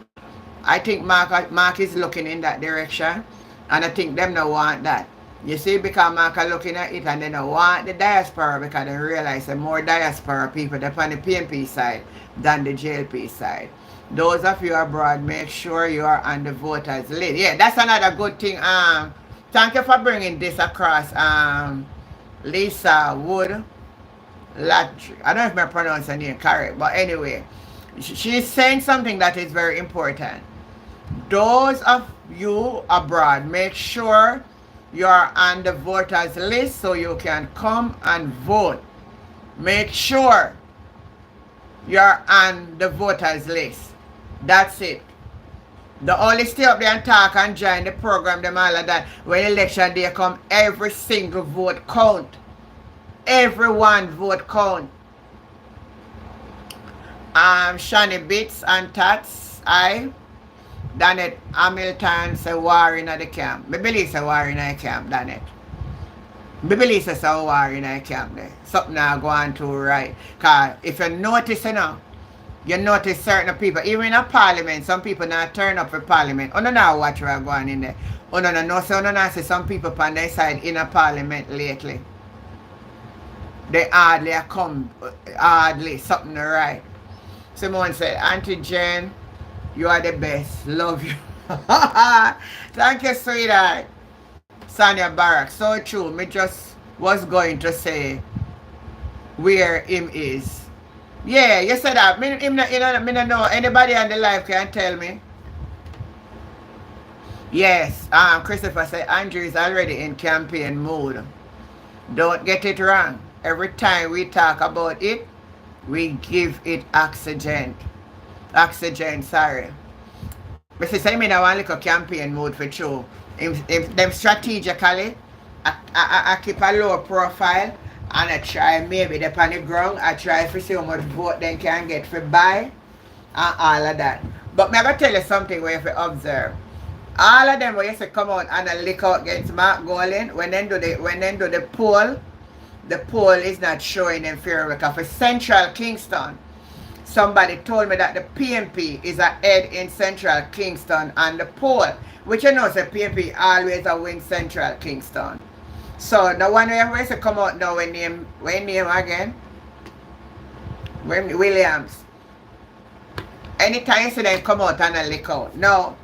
I think Mark is looking in that direction, and I think them don't want that. You see, because Mark are looking at it and they don't want the diaspora because they realize that more diaspora people are on the PNP side than the JLP side. Those of you abroad, make sure you are on the voters list. Yeah, that's another good thing. Thank you for bringing this across. Lisa Wood Latry. I don't know if I pronounce her name correct, but anyway, she's saying something that is very important. Those of you abroad, make sure you're on the voters list so you can come and vote. Make sure you're on the voters list. That's it. The only stay up there and talk and join the program, them all of that. When election day come, every single vote count. Every one vote count. Shani Bits and Tats, Danet Hamilton say war in the camp. Me believe say war in the camp, Danet. Me believe say war in the camp there. Something now go on to right. Cause if you notice you notice certain people, even in a parliament, some people not turn up for parliament. Oh no, now watch what go on in there. Oh no, see some people on their side in a parliament lately. They hardly come, hardly something right. Someone said, Auntie Jane, you are the best. Love you. Thank you, sweetheart. Sonia Barak. So true. Me just was going to say where him is. Yeah, you said that. Me don't know. Anybody on the live can tell me. Yes. Christopher said Andrew is already in campaign mode. Don't get it wrong. Every time we talk about it, we give it oxygen. Oxygen, sorry. But see, I'm in a one little campaign mode for sure. Them strategically, I keep a low profile and I try maybe the on the ground, I try to see how much vote they can get for buy and all of that. But me ever tell you something where you have to observe. All of them will used to come out and lick out against Mark Golding. When they do the poll, the poll is not showing them fair because for Central Kingston, somebody told me that the PMP is ahead in Central Kingston on the poll. Which you know, say PMP always a win Central Kingston. So the one we have to come out now when name again? When Williams. Anytime you see them come out and a lick out. Now,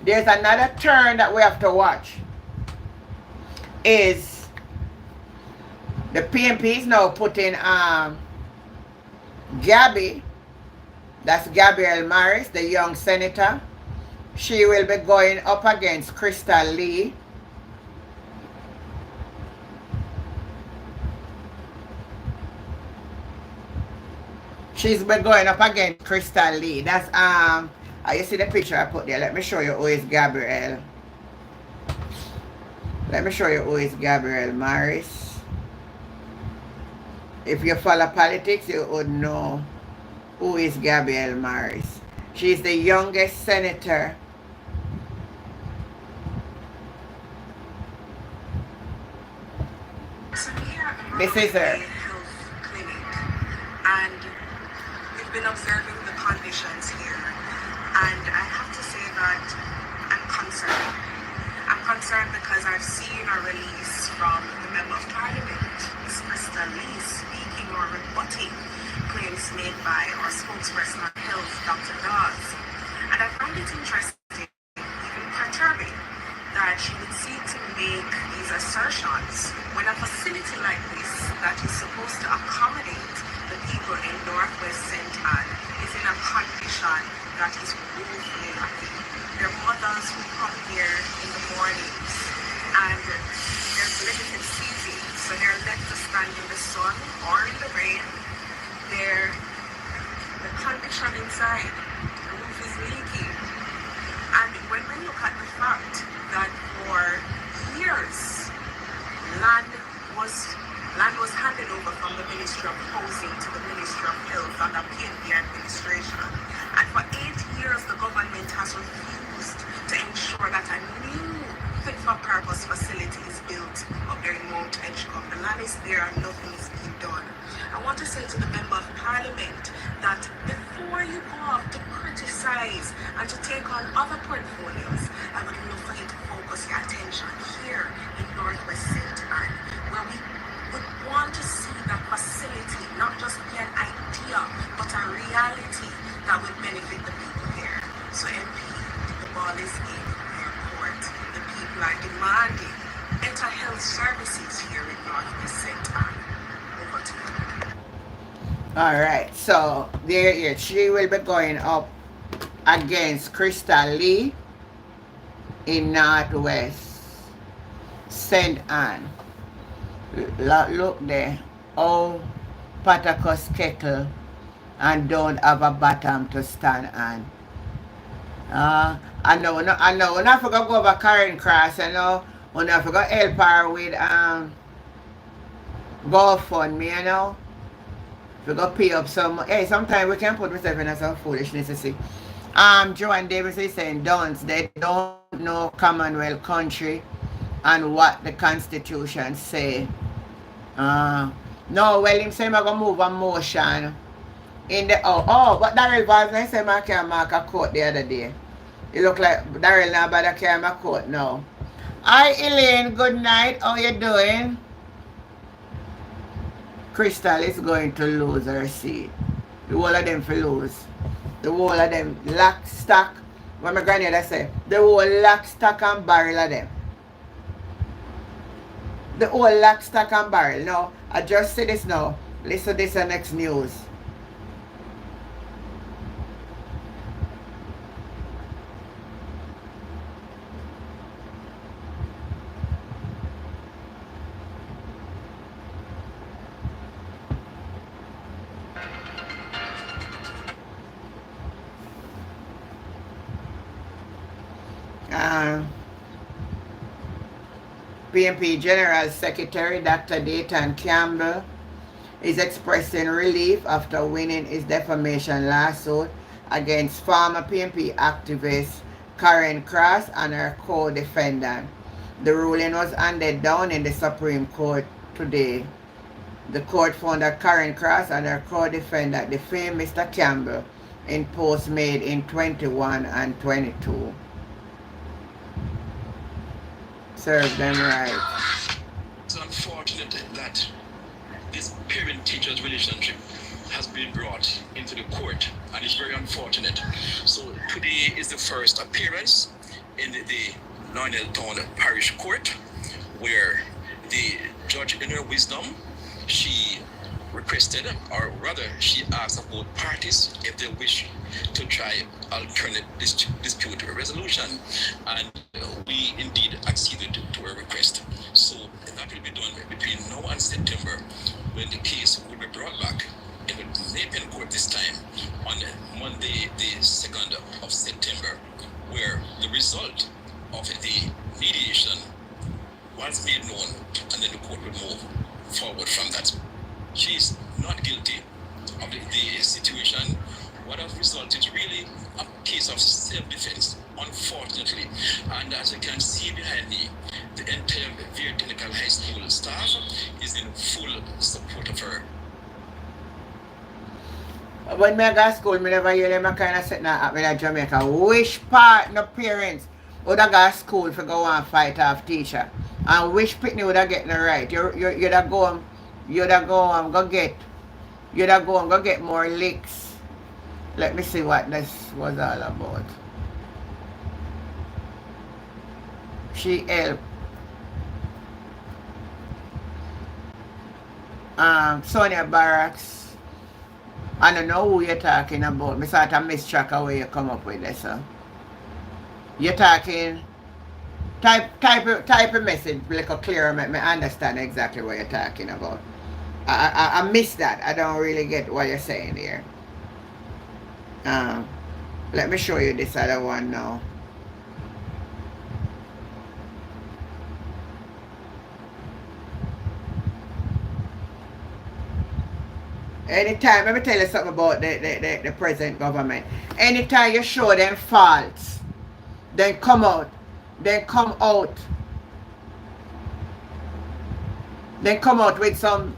there's another turn that we have to watch. Is the PMP is now putting Gabby, that's Gabrielle Morris, the young senator. She will be going up against Crystal Lee. She's been going up against Crystal Lee. That's you see the picture I put there. Let me show you who is Gabrielle. Let me show you who is Gabrielle Morris. If you follow politics, you would know who is Gabrielle Morris. She's the youngest senator. This is her. And we've been observing the conditions here. And I have to say that I'm concerned. I'm concerned because I've seen a release from the Member of Parliament, Ms. Crystal Lee, speaking or rebutting claims made by our spokesperson on health, Dr. Dawes. And I find it interesting, even perturbing, that she would seek to make these assertions when a facility like this that is supposed to accommodate the people in Northwest St. Anne is in a condition that is woefully lacking. There are mothers who come here in the mornings and there's limited seating, so they're left to stand in the sun or in the rain. The condition inside, the roof is leaking. And when we look at the fact that for years land was handed over from the Ministry of Housing to the Ministry of Health under PNP administration, and for 8 years the government has refused to ensure that a new fit-for-purpose facility is built up there in Mount Edgecombe. The land is there and nothing is being done. I want to say to the Member of Parliament that before you go off to criticize and to take on other portfolios, I would love for you to focus your attention here in Northwest St. Anne, where we would want to see that facility not just be an idea, but a reality that would benefit the people here. So MP, the ball is in your court. The people are demanding better health services here in Northwest St. Anne. Over to you. All right, so there she will be going up against Crystal Lee in Northwest St. Anne. Look there, oh, Patacus kettle and don't have a bottom to stand on. I know, when I forgot go over Karen Cross, you know, when I forgot help her with GoFundMe, you know. We go pay up some. Hey, sometimes we can put ourselves in some foolishness, you see. Joanne Davis is saying they don't know Commonwealth country and what the Constitution say. No, well, him say I'm gonna move a motion in the but Daryl Vaz say I can mark a court the other day. It look like Daryl now but I can't mark a court now. Hi Elaine, good night. How you doing? Crystal is going to lose her seat. The whole of them for lose. The whole of them lock, stock. What my granddad say, the whole lock, stock and barrel of them. The whole lock, stock and barrel. Now, I just say this now. Listen to this next news. PMP General Secretary Dr. Dayton Campbell is expressing relief after winning his defamation lawsuit against former PMP activist Karen Cross and her co-defendant. The ruling was handed down in the Supreme Court today. The court found that Karen Cross and her co-defendant defamed Mr. Campbell in posts made in 21 and 22. Serve them right. It's unfortunate that this parent-teacher's relationship has been brought into the court, and it's very unfortunate. So today is the first appearance in the Lionel Town Parish Court, where the judge, in her wisdom, she requested, or rather, she asked of both parties if they wish to try alternate dispute resolution, and we indeed acceded to her request. So that will be done between now and September, when the case will be brought back in the Napier Court this time on Monday, the 2nd of September, where the result of the mediation was made known, and then the court will move forward from that. She is not guilty of the situation. What has resulted is really a case of self-defense, unfortunately. And as you can see behind me, the entire Vere Technical High School staff is in full support of her. When I go to school, I never hear them kind of sitting up in Jamaica. Which part no parents would have go to school for go and fight off teacher? And which pitney would have get the right? You'd have go and go get more licks. Let me see what this was all about. She helped Sonia Barracks. I don't know who you're talking about. I sort of miss track of where you come up with this. You're talking, type a message like a clearer, make me understand exactly what you're talking about. I miss that. I don't really get what you're saying here. Let me show you this other one now. Anytime, let me tell you something about the present government. Anytime you show them faults, then come out. Then come out with some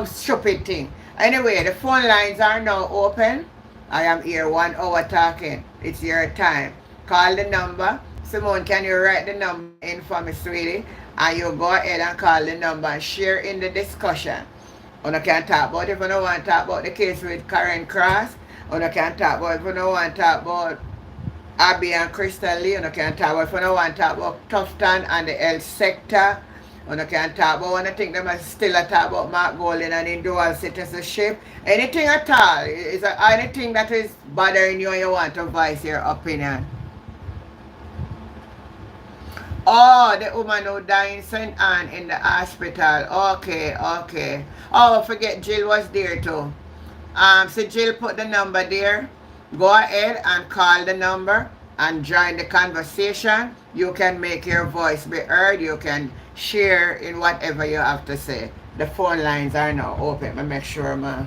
stupid thing. Anyway, the phone lines are now open. I am here 1 hour talking. It's your time. Call the number. Simone, can you write the number in for me, sweetie? And you go ahead and call the number and share in the discussion. You can talk about if you don't want to talk about the case with Karen Cross. You can talk about if you don't want to talk about Abby and Crystal Lee. You can talk about if you don't want to talk about Tufton and the health sector. You can talk about when I think them still talk about Mark Golden and in dual citizenship. Anything at all. Is anything that is bothering you and you want to voice your opinion. Oh, the woman who died in St. Anne in the hospital. Okay. Oh, forget Jill was there too. So Jill put the number there. Go ahead and call the number and join the conversation. You can make your voice be heard. You can share in whatever you have to say. The phone lines are now open. Let me make sure my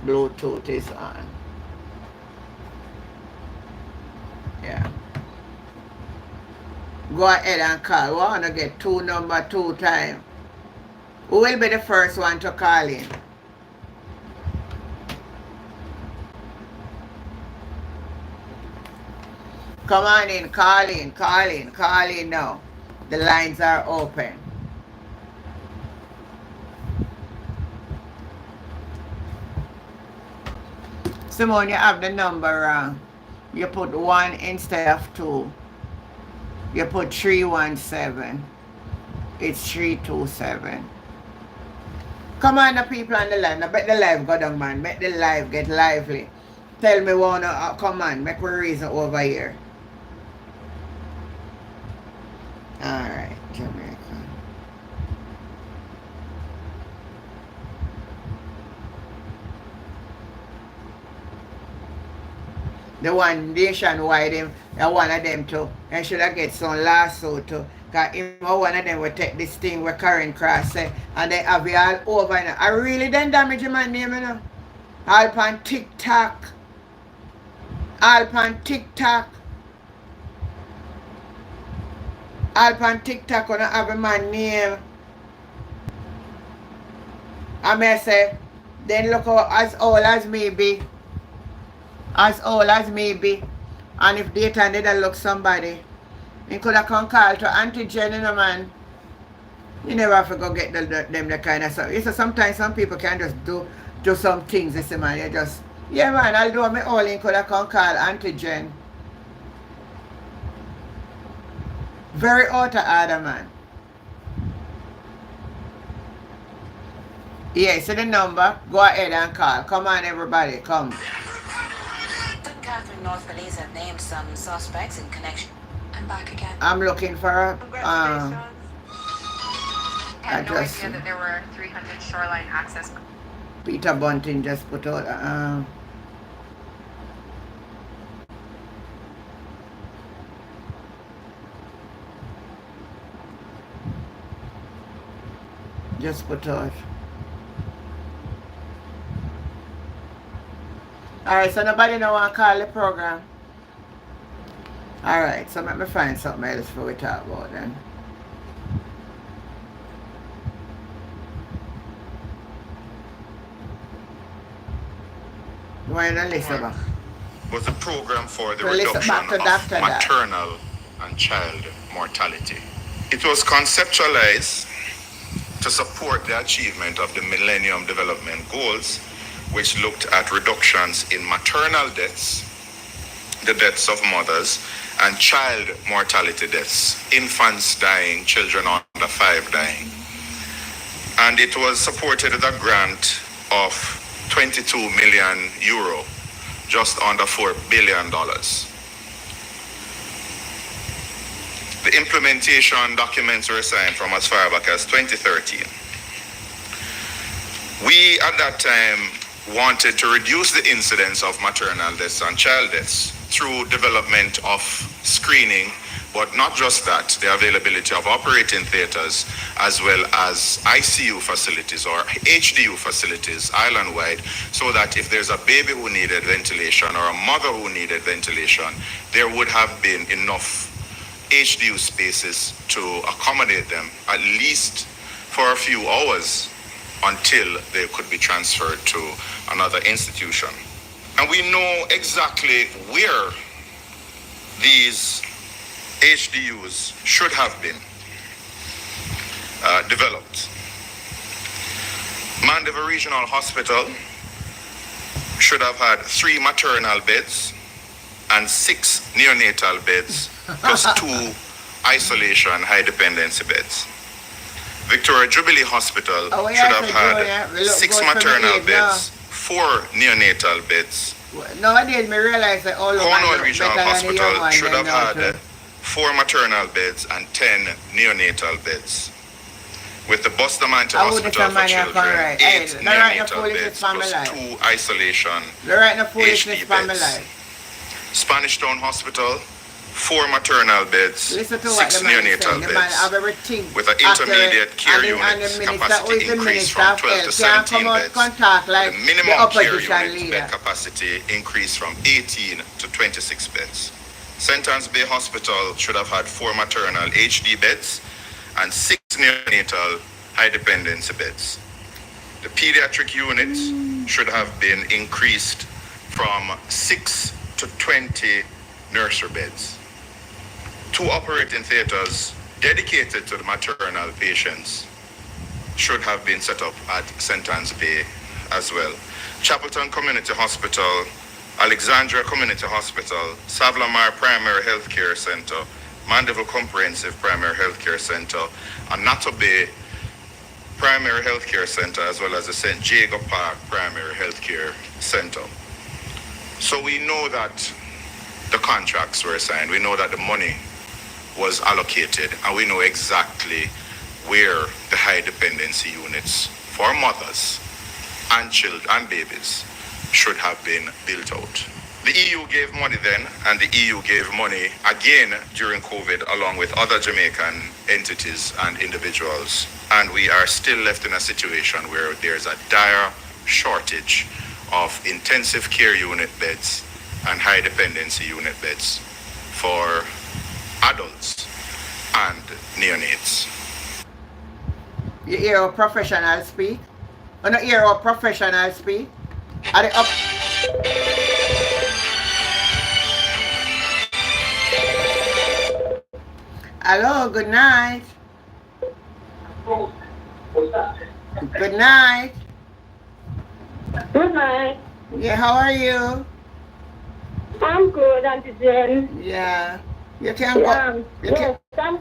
Bluetooth is on. Yeah. Go ahead and call. We want to get number 2 times. Who will be the first one to call in? Come on in, call in now. The lines are open. Simone, you have the number wrong. You put 1 instead of 2. You put 317. It's 327. Come on, the people on the line. I bet the live go down, man. Make the live get lively. Tell me wanna come on, make a reason over here. Alright, Jamaica. The one nationwide, one of them too. And should I get some lawsuit too. Because one of them will take this thing where Karen Cross say, and they have it all over. I really done damage my name, you know. All on TikTok. Alp on TikTok gonna have a man name. I may say, then look how as old as me be. As old as me be. And if daytime did look somebody, he could have come call to Auntie Jen, you know, man. You never have to go get them the kind of stuff. You see, sometimes some people can just do some things, you see, man. You just, yeah, man, I'll do my all in could have come call Auntie Jen. Very out of order, man. Yeah, so the number, go ahead and call. Come on, everybody, come. Catherine North Police have named some suspects in connection. I'm back again. I'm looking for Congratulations. I had no just idea that there were 300 shoreline access. Peter Bunting just put out just put out. Alright, so nobody don't want to call the program. Alright, so let me find something else for we talk about then. You want to listen back? Was a program for the So listen reduction back to of Dr. Dad. maternal and child mortality. It was conceptualized to support the achievement of the Millennium Development Goals, which looked at reductions in maternal deaths, the deaths of mothers, and child mortality deaths, infants dying, children under 5 dying. And it was supported with a grant of 22 million euro, just under $4 billion. The implementation documents were signed from as far back as 2013. We at that time wanted to reduce the incidence of maternal deaths and child deaths through development of screening, but not just that, the availability of operating theaters as well as ICU facilities or HDU facilities island-wide, so that if there's a baby who needed ventilation or a mother who needed ventilation, there would have been enough HDU spaces to accommodate them, at least for a few hours, until they could be transferred to another institution. And we know exactly where these HDUs should have been developed. Mandeville Regional Hospital should have had 3 maternal beds and 6 neonatal beds, plus 2 isolation high dependency beds. Victoria Jubilee Hospital should have had 6 maternal beds, 4 neonatal beds. Nowadays, me realize that all of Cornwall Regional Hospital should have had 4 maternal beds and 10 neonatal beds. With the Bustamante Hospital for Children, 8 neonatal beds plus 2 isolation HD beds. Spanish Town Hospital, 4 maternal beds, 6 neonatal beds, with an intermediate care unit capacity increase from 12 to 17 beds. The minimum care unit bed capacity increased from 18 to 26 beds. St. Anne's Bay Hospital should have had 4 maternal HD beds and 6 neonatal high dependency beds. The pediatric units should have been increased from 6 to 20 nursery beds. 2 operating theaters dedicated to the maternal patients should have been set up at St. Anne's Bay as well. Chapelton Community Hospital, Alexandria Community Hospital, Savlamar Primary Healthcare Center, Mandeville Comprehensive Primary Healthcare Center, and Nato Bay Primary Healthcare Center, as well as the St. Jago Park Primary Healthcare Center. So we know that the contracts were signed, we know that the money was allocated, and we know exactly where the high dependency units for mothers and children and babies should have been built out. The EU gave money then, and the EU gave money again during COVID along with other Jamaican entities and individuals. And we are still left in a situation where there's a dire shortage of intensive care unit beds and high dependency unit beds for adults and neonates. You hear a professional speak? You not hear a professional speak? Are they up? Hello, good night. Good night. Good night. Yeah, how are you? I'm good, Auntie Jen. Yeah. You can go. Yes, I'm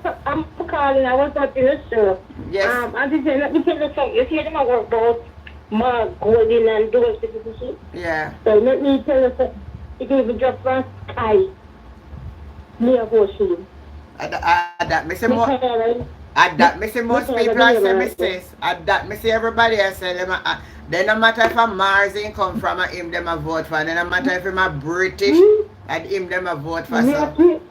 calling. I was not in the show. Yes. Auntie Jen, let me tell you something. You see them about my golden and dual citizenship? Yeah. So let me tell you something. It is just one sky. Me a go see. That me say more. That me say most people I say me sis. That me say everybody I say them. Then no matter if a Mars in come from him them a vote for. Then no matter if him a British and him them a vote for. So.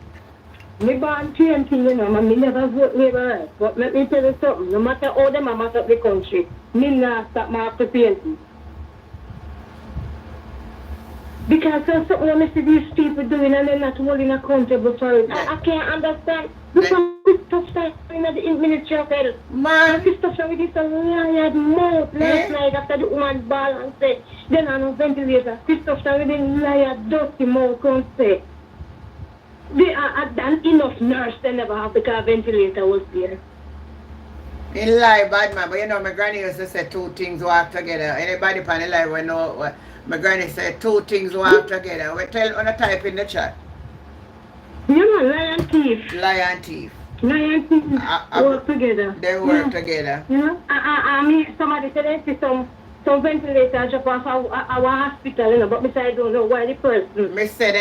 Me born 20, you know, and me never vote Labour right. But let me tell you something, no matter how them a mass up the country, me not stop my after 20. Because there's something I see these people doing and they're not holding accountable for it. I can't understand. Look at this stuff in the Ministry of Health. Man. This stuff with this liar mouth last night after the woman ball and say, then I no ventilator. This stuff with the liar dusty mouth can't say. They are done enough nurse they never have because ventilator was there. In lie bad man, but you know my granny used to say two things work together. Anybody on the live will know what my granny said two things work together. We tell on a type in the chat. You know, lion thief. Lion thief. Lion thief work together. They work together. You know? I mean somebody said they see some ventilators just off our hospital, you know, but I don't know why the person. Me said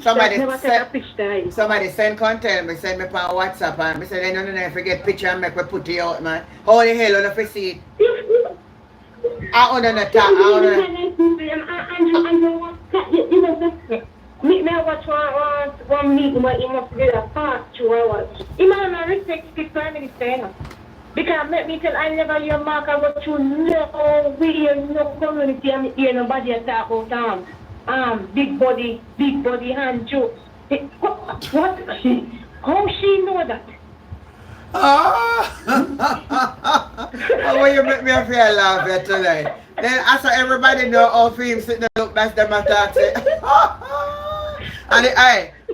somebody send content, me send me on WhatsApp and me say they don't forget picture and make we put it out, man. How the hell on the see it? I don't know talk, me watch one meeting where he must be a past 2 hours. He might respect the Prime Minister, you know. Because let me tell I never hear Mark I go through no video, no community and hear nobody talk about big body hand jokes. What? How she know that? Oh, you make me feel laugh here tonight. Then I saw everybody know how film sitting and look that's them attack say. And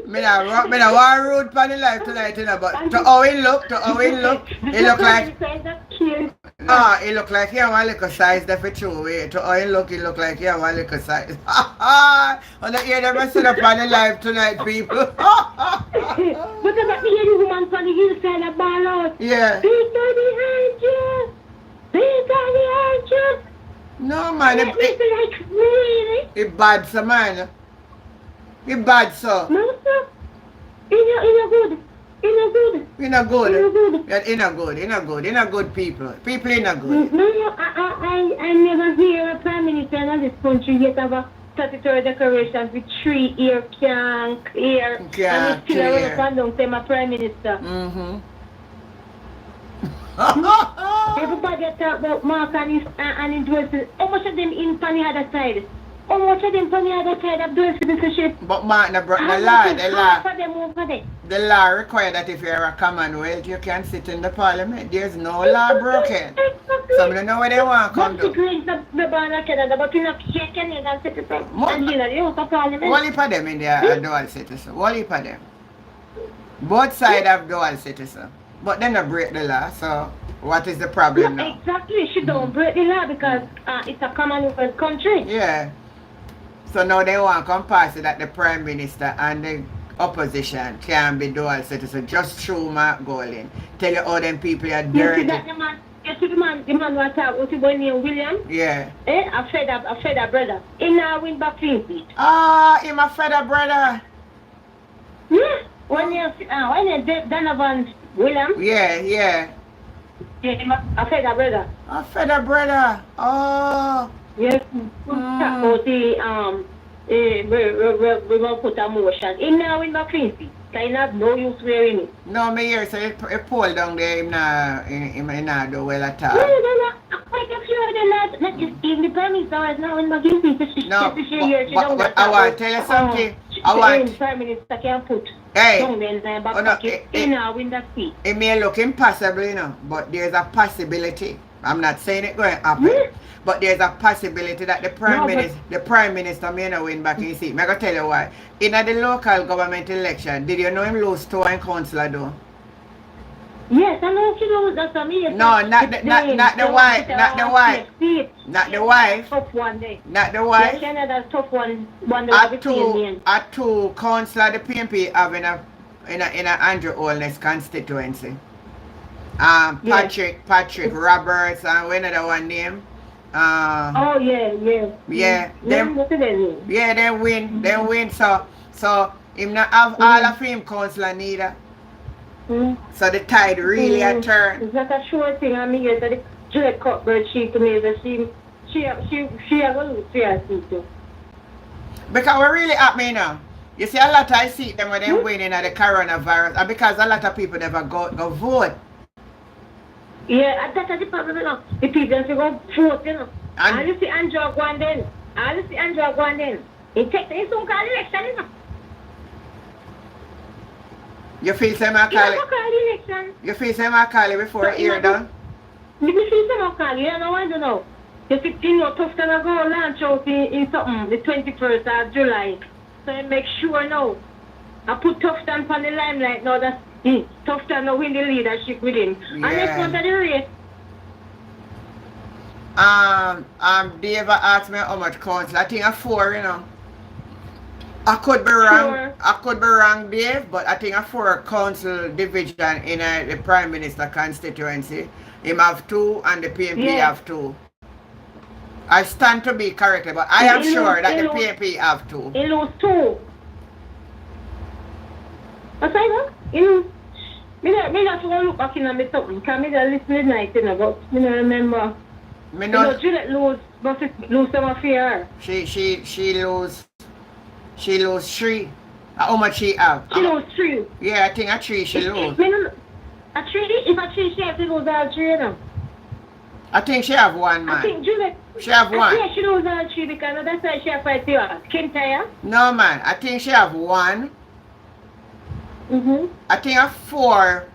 me not want rude for the life tonight, you know, but to how he look, he look like he look like he have a little size there for true way. To how he look like he have a little size. And the ear them sit up on the live tonight, people. But about the hear woman from the hillside of ball out. Yeah. Big daddy behind you. Big daddy behind you. No man, it bad so man. It bad so. No sir. It good. In a good people. People in a good. No, I never hear a prime minister in this country yet have a statutory decoration with 3 year can clear. And it's still a random say my prime minister. Everybody talk about Mark and his dwellers. How much of them in on the other side? How much of them on the other side of doing citizenship? But Mark, the law requires that if you're a Commonwealth, you can sit in the parliament. There's no law broken. Some don't know where they want to come to. One heap of them in there are dual citizen. One heap of them. Both sides have dual citizen. But they don't break the law, so what is the problem now? Exactly, she don't break the law because it's a Commonwealth country. Yeah. So now they want to come pass it that the Prime Minister and the opposition can be dual citizen just through Mark Golding. Tell you all them people are dirty. You see the man was talking, what's his boy named William? Yeah. A feather brother. He now win back Finky. Him a feather brother. Yeah. When you Donovan William? Yeah. Yeah, a feather brother. A feather brother. Oh. Yes. About the we will put a motion. Him now win back Finky. Kind of no use wearing it. No, me here say a poll down there him not do well at all. No, quite a few of them not just give me permits now in my business. No, but I want to tell you something. Prime Minister can put hey, in the back oh no, pocket in our window seat. It may look impossible, you know, but there's a possibility. I'm not saying it's going to happen, but there's a possibility that the prime minister may not win back in his seat. I'm going to tell you why. In the local government election, did you know him lose 2 in councillor though? Yes, I know she knows that's what I mean. No, not the wife, not the wife. Not the wife. Tough one day. Not the wife. Yeah, Canada's tough one at two councillor the PNP having in a Andrew Holness constituency. Patrick Roberts and another one name. Yeah. They win. So him not have all of him councillor neither. So the tide really a turn. It's not a sure thing. I mean, yes, the Juliet Cuthbert, she to me that she has a lose her seat too. Because we're really at me now. You see a lot I see them when they winning at the coronavirus, and because a lot of people never go vote. Yeah, that's the problem, you know. The people go vote, you know. And you see Andrew going then. It takes a soon call election, you know. You feel some Akali? You feel some Akali before a year done? You feel some Akali, I don't know. You see, you know, tough time go launch out in something, the 21st of July. So I make sure now. I put tough time on the limelight now that tough time now win the leadership with him. Yeah. And let's go to the race. Dave asked me how much council. I think a 4, you know. I could be wrong. Sure. I could be wrong, Dave, but I think a 4 council division in the Prime Minister constituency. Him have 2 and the PNP have 2. I stand to be corrected, but I am sure that the PNP have 2. He lose 2. What's that? Me not to look back in on me something, because me don't listen tonight, you know, but me don't remember. Me not. Juliet lose some of her. She lose 3. How much she have? She lose 3. Yeah, I think a 3 she lose. A 3? If a 3 she have to lose all 3, you know. I think she have 1, man. I think Juliet. She have 1. Yeah, she lose all 3 because that's why she have 5 to Kentire. No, man. I think she have 1. I think a 4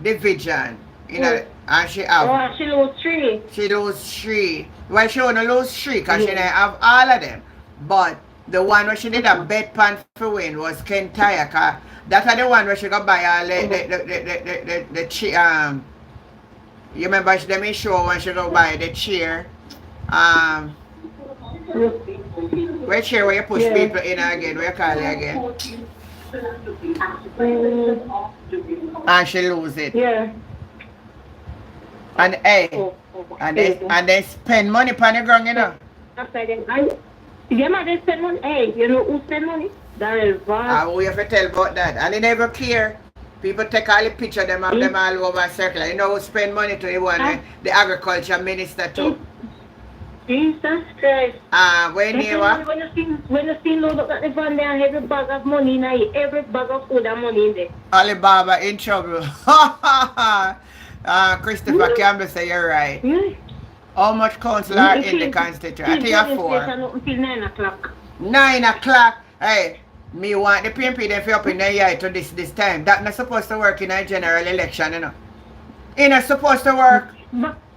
division. You know, and she have. Oh, she lose 3. She lose 3. Well, she only lose 3 because she didn't have all of them. But the one where she did a bet pan for win was Kentire, cause that's the one where she got buy all the you remember she made sure when she go buy the chair. Where chair where you push people in again, where you call it again? And she lose it. Yeah. And and they spend money on the ground, you know. Yeah, man, they spend money. Hey, you know who spend money? That is bad. We have to tell about that. And they never care. People take all the picture them of them all over circle. You know who spend money to the agriculture minister too. Jesus Christ. When you see load up at the van there, every bag of money in it, every bag of food and money in there. Alibaba in trouble. Christopher Campbell say you're right. How much council are in the constituency? I think I 4. Until 9 o'clock. 9 o'clock? Hey, me want the PNP them to up in the yard to this time. That's not supposed to work in a general election, you know. It's not supposed to work.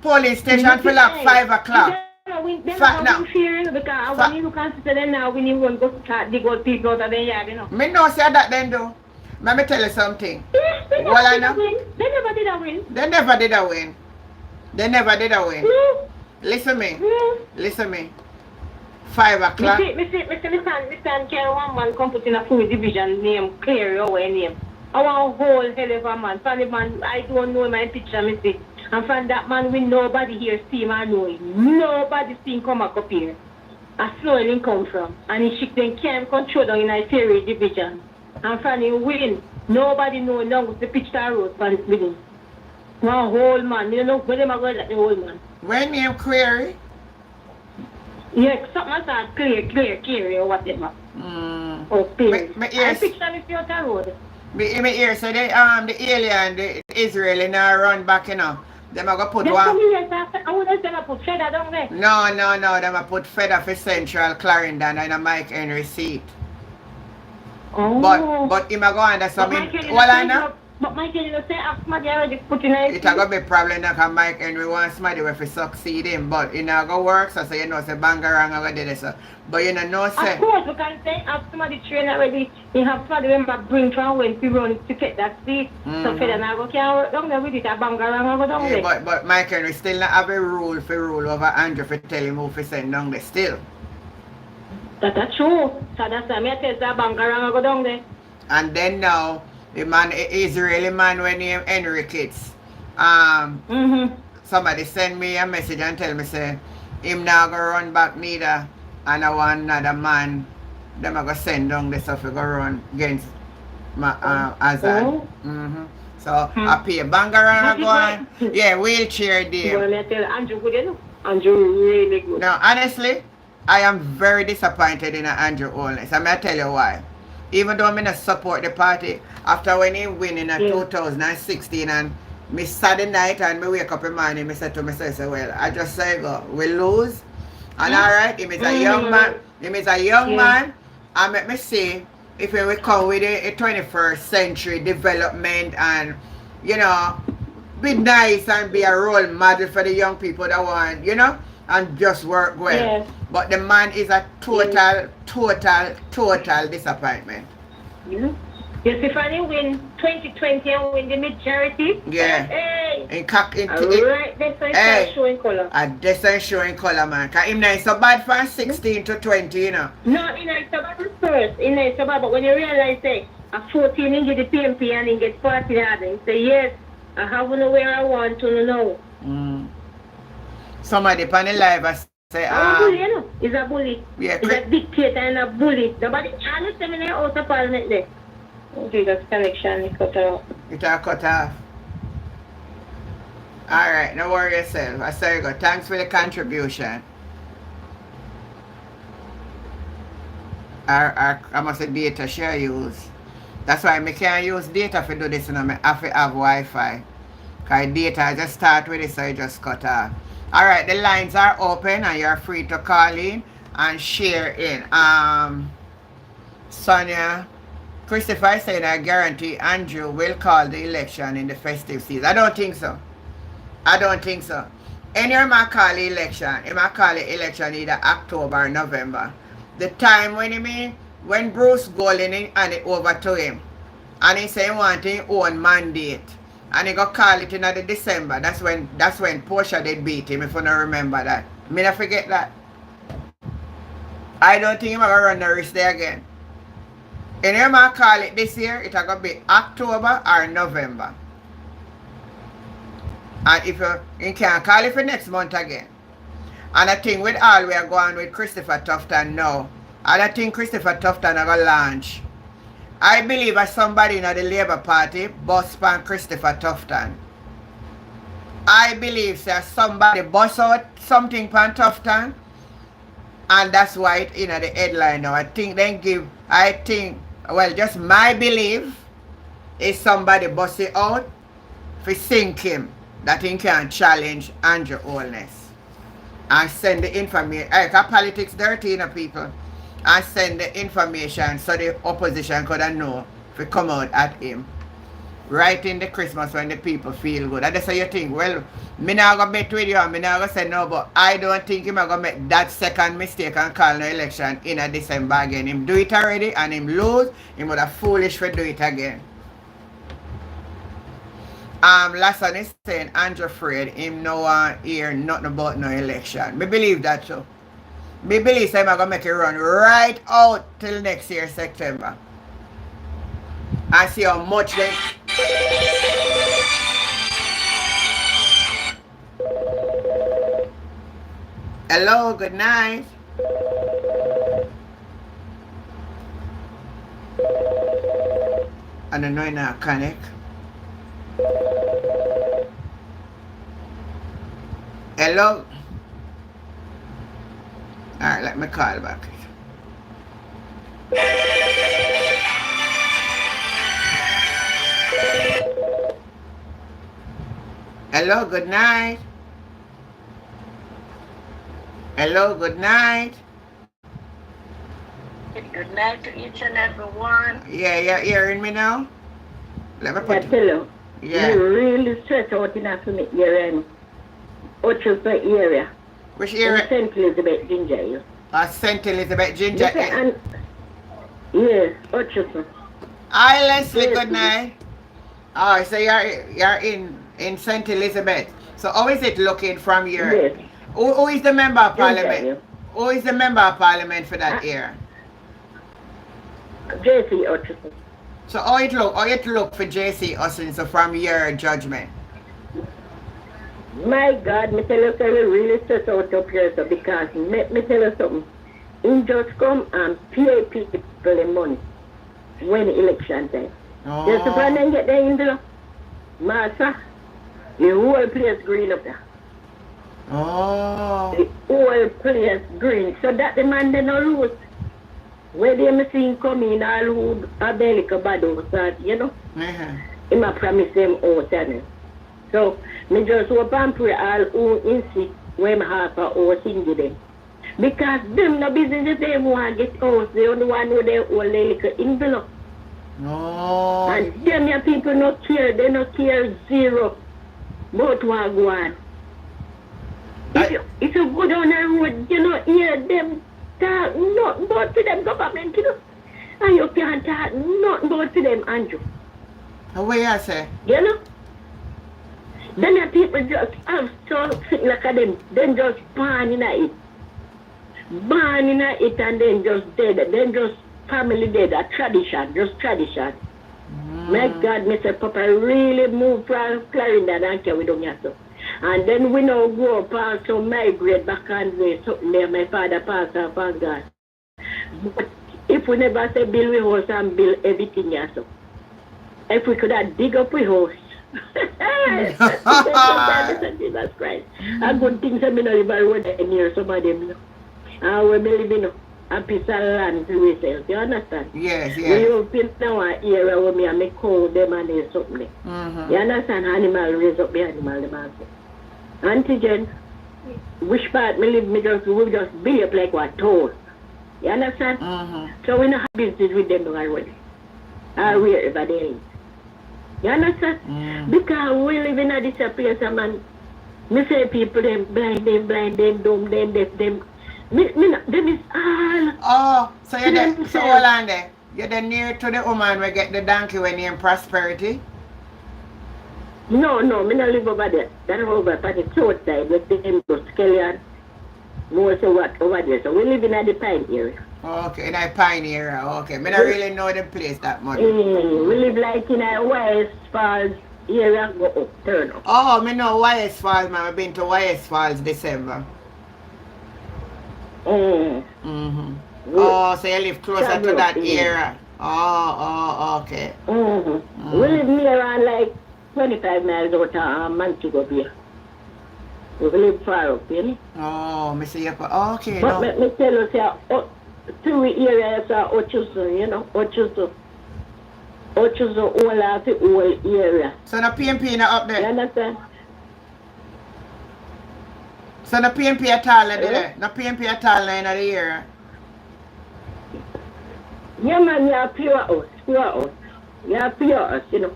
Police station for like 5 o'clock. Fact now. Because when you look and sit there now, when you want to go start dig out people out of the yard, you know. Me no say that then do. Let me tell you something. Well, I know. They never did a win. They never did a win. They never did a win. No. Listen me. 5 o'clock. Me stand care one man come put in a full division name, clear your way name. I want a whole hell of a man. From the man, I don't know my picture, me see. And from that man, we nobody here see him, I know him. Nobody see him come up here. I slowly him come from. And he then can't control down in a theory division. And from him win. Nobody know now the picture road from with him. One whole man, you know, where them are going like the whole man. When you query? Yeah, something like clear, or whatever. Or clear. I picture me out the road. Me hear so the alien, the Israeli now run back, you know. Them are going to put one. I would have said I put feather down there. No. Them are put feather for Central Clarendon and a Mike Henry seat. Oh. But him a go under But some. Michael, you know, Well, I say, know. but Michael, you know, say, somebody already put in a It a go be problem now because Mike Henry wants somebody where to succeed him, but it not go work, so you know, say Bangarang a go do this. But you know, say. Of course, we can say, have somebody train already. You have somebody remember bring from when to run to get that seat. So, for them, I go, can't work down there with it, a Bangarang, I go down there. But Mike Henry still not have a rule over Andrew for tell him who to send down there still. That's true. So that's why I tell you, Bangarang, I go down there. And then now, the man, Israeli man when named Henry Kitts. Somebody send me a message and tell me say him now go run back neither, and I want another man. Them I go send down the stuff to go run against my Azad. So I pay Bangarang go on. Yeah, wheelchair there. Well, I tell Andrew good, you know. Andrew really good. Now honestly, I am very disappointed in Andrew Holness. I'm gonna tell you why. Even though I not support the party, after when he win in 2016 and me Saturday night and me wake up in the morning, me say to myself, well, I just say go, we lose. And alright, he is a young man, and let me see if we will come with a 21st century development and, you know, be nice and be a role model for the young people that want, you know, and just work well. Yes. But the man is a total disappointment. Yeah. Yes, if I win 2020 and win the majority, yeah. Hey, Right, that's showing color. That's showing color, man. Because him not so bad from 16 to 20, you know. No, you know, it's about the first. You know, it's about, but when you realize, say, at 14, you get the PMP and you get 40 hard, and you say, yes, I have to know where I want to know. Somebody on the live say, I'm a bully, you know. He's a bully. Yeah, he's a dictator and a bully. Nobody can listen in the house of parliament there. Jesus connection is cut off. It all cut off. Alright, no worry yourself. I say you go. Thanks for the contribution. I must have data share use. That's why I can't use data for do this, you know. I have to have Wi-Fi. Because data I just start with it, so it just cut off. Alright, the lines are open and you're free to call in and share in. Sonia, Christopher said I guarantee Andrew will call the election in the festive season. I don't think so. Any of my call the election, he might call the election either October or November. The time when Bruce Golding and it over to him. And he say he want his own mandate. And he go call it in the December. That's when Portia did beat him, if you don't remember that. Me not forget that. I don't think he's gonna run the risk there again. And you might call it this year, it's gonna be October or November. And if you can't call it for next month again. And I think with all we are going with Christopher Tufton now, and I think Christopher Tufton are gonna launch. I believe as somebody in the Labour Party bust pan Christopher Tufton. I believe that somebody bust out something pan Tufton, and that's why it's in the headline now. Well, just my belief is somebody bust it out for sink him that he can challenge Andrew Holness and send the information. Because politics dirty, you know, people. And send the information so the opposition could know if we come out at him. Right in the Christmas when the people feel good. And that's how you think, well, me not gonna bet with you and me not gonna say no, but I don't think him gonna make that second mistake and call no election in a December again. Him do it already and him lose, him would have foolish for do it again. Last one is saying Andrew Fred, him no want hear nothing about no election. Me believe that too. Me believe I'm going to make it run right out till next year, September. And see how much they... Hello, good night. I don't know now, connect. Hello. Alright, let me call back. Hello, good night. Hello, good night. Good night to each and every one. Yeah, you're hearing me now? Let me I put tell you, yeah. you really stress out in for me here in Ochusa area. Which In area? St. Elizabeth, Ginger. St. Elizabeth Ginger. And, yes, Ochusa. Hi Leslie, good Yes. night. Oh, so you're in St. Elizabeth. So how is it looking from your Yes. who is the member of parliament? Ginger. Who is the member of parliament for that Ah. area? JC Ochusa. So how it look for JC Austin, so from your judgment? My God, me tell you, so we really stress out up here, so because me tell you something. He just come and pay people the money when election time. Oh. Just if I then get the envelope, master, the whole place green up there. Oh. The whole place green. So that the man they no lose. Where they me see him come in, all who a belly bad outside, you know. He ma promise them outside. So me just hope and pray all who in sick when me half a hour sing to them. Because them no business if they want to get house, they only want to know their own little envelope. Oh. And them your people no care, they no care zero. But what go on. If you go down the road, you know, hear them talk nothing about to them government, you know. And you can't talk nothing about to them, Andrew. What you say? You know? Then the people just have so sick like them, then just born in it. Born in it and then just dead, then just family dead, a tradition, just tradition. My God, Mr. Papa really moved from Florida and care we don't have to. And then we now go up also migrate back and way something there, my father passed off on God. But if we never say build we house and build everything here, so if we could have dig up we house. Jesus Christ. A good thing that me not even road near some of them. And we believe in a piece of land to ourselves. You understand? Yes, We yes. have been now an area where me and me call them and there's something. You understand? Animal raise up the animal them also. Antigen, which part me live, we just be up like what told. You understand? So we don't have business with them already. Or wherever they live. You understand? Because we live in a this place, man. Me say people them blind, dumb, them deaf, them. Them is all. Oh, so you're there, so hold on there. You're the near to the woman we get the donkey when you're in Prosperity? No, me not live over there. That over at the south side with them Skeleton. More so what over there. So we live in the Pine area. Okay, in a Pine area. Okay, me not really know the place that much. We live like in a West Falls area, go up, turn up. Oh, me know Wyeth Falls, man. I've been to Wyeth Falls December. Oh, so you live closer to that area. Oh, okay. We live near around like 25 miles out of Montego Bay. We live far up, you know. Oh, me see you. Okay, But no. let me tell you, say, two areas are Ochusa, you know, Ochusa all of the whole area. So the PNP not up You there? understand? So the PNP at all there? No PNP at all in the area? Yeah, man, you're pure us. You're pure us, you know.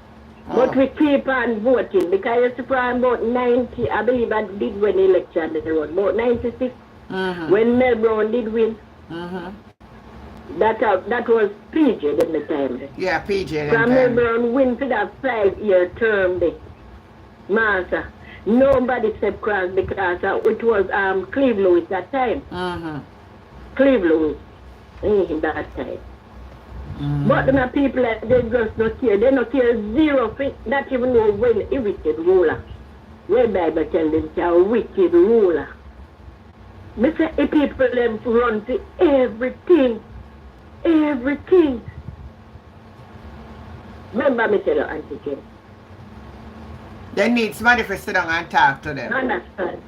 But we keep on voting because it's around about 90, I believe I did win the election that was about 96 when Mel Brown did win. That was PJ at the time. Yeah, PJ. From Mel Brown win for that 5-year term there. Master. Nobody said cross because it was Cleve Lewis that time. Cleve Lewis in that time. But the people they just not care. They not care zero thing. Not even know when a wicked ruler. Where Bible tell them it's a wicked ruler. Me say the people them run to everything. Everything. Remember me tell you, Auntie Jane. They need somebody to sit down and talk to them. Understand?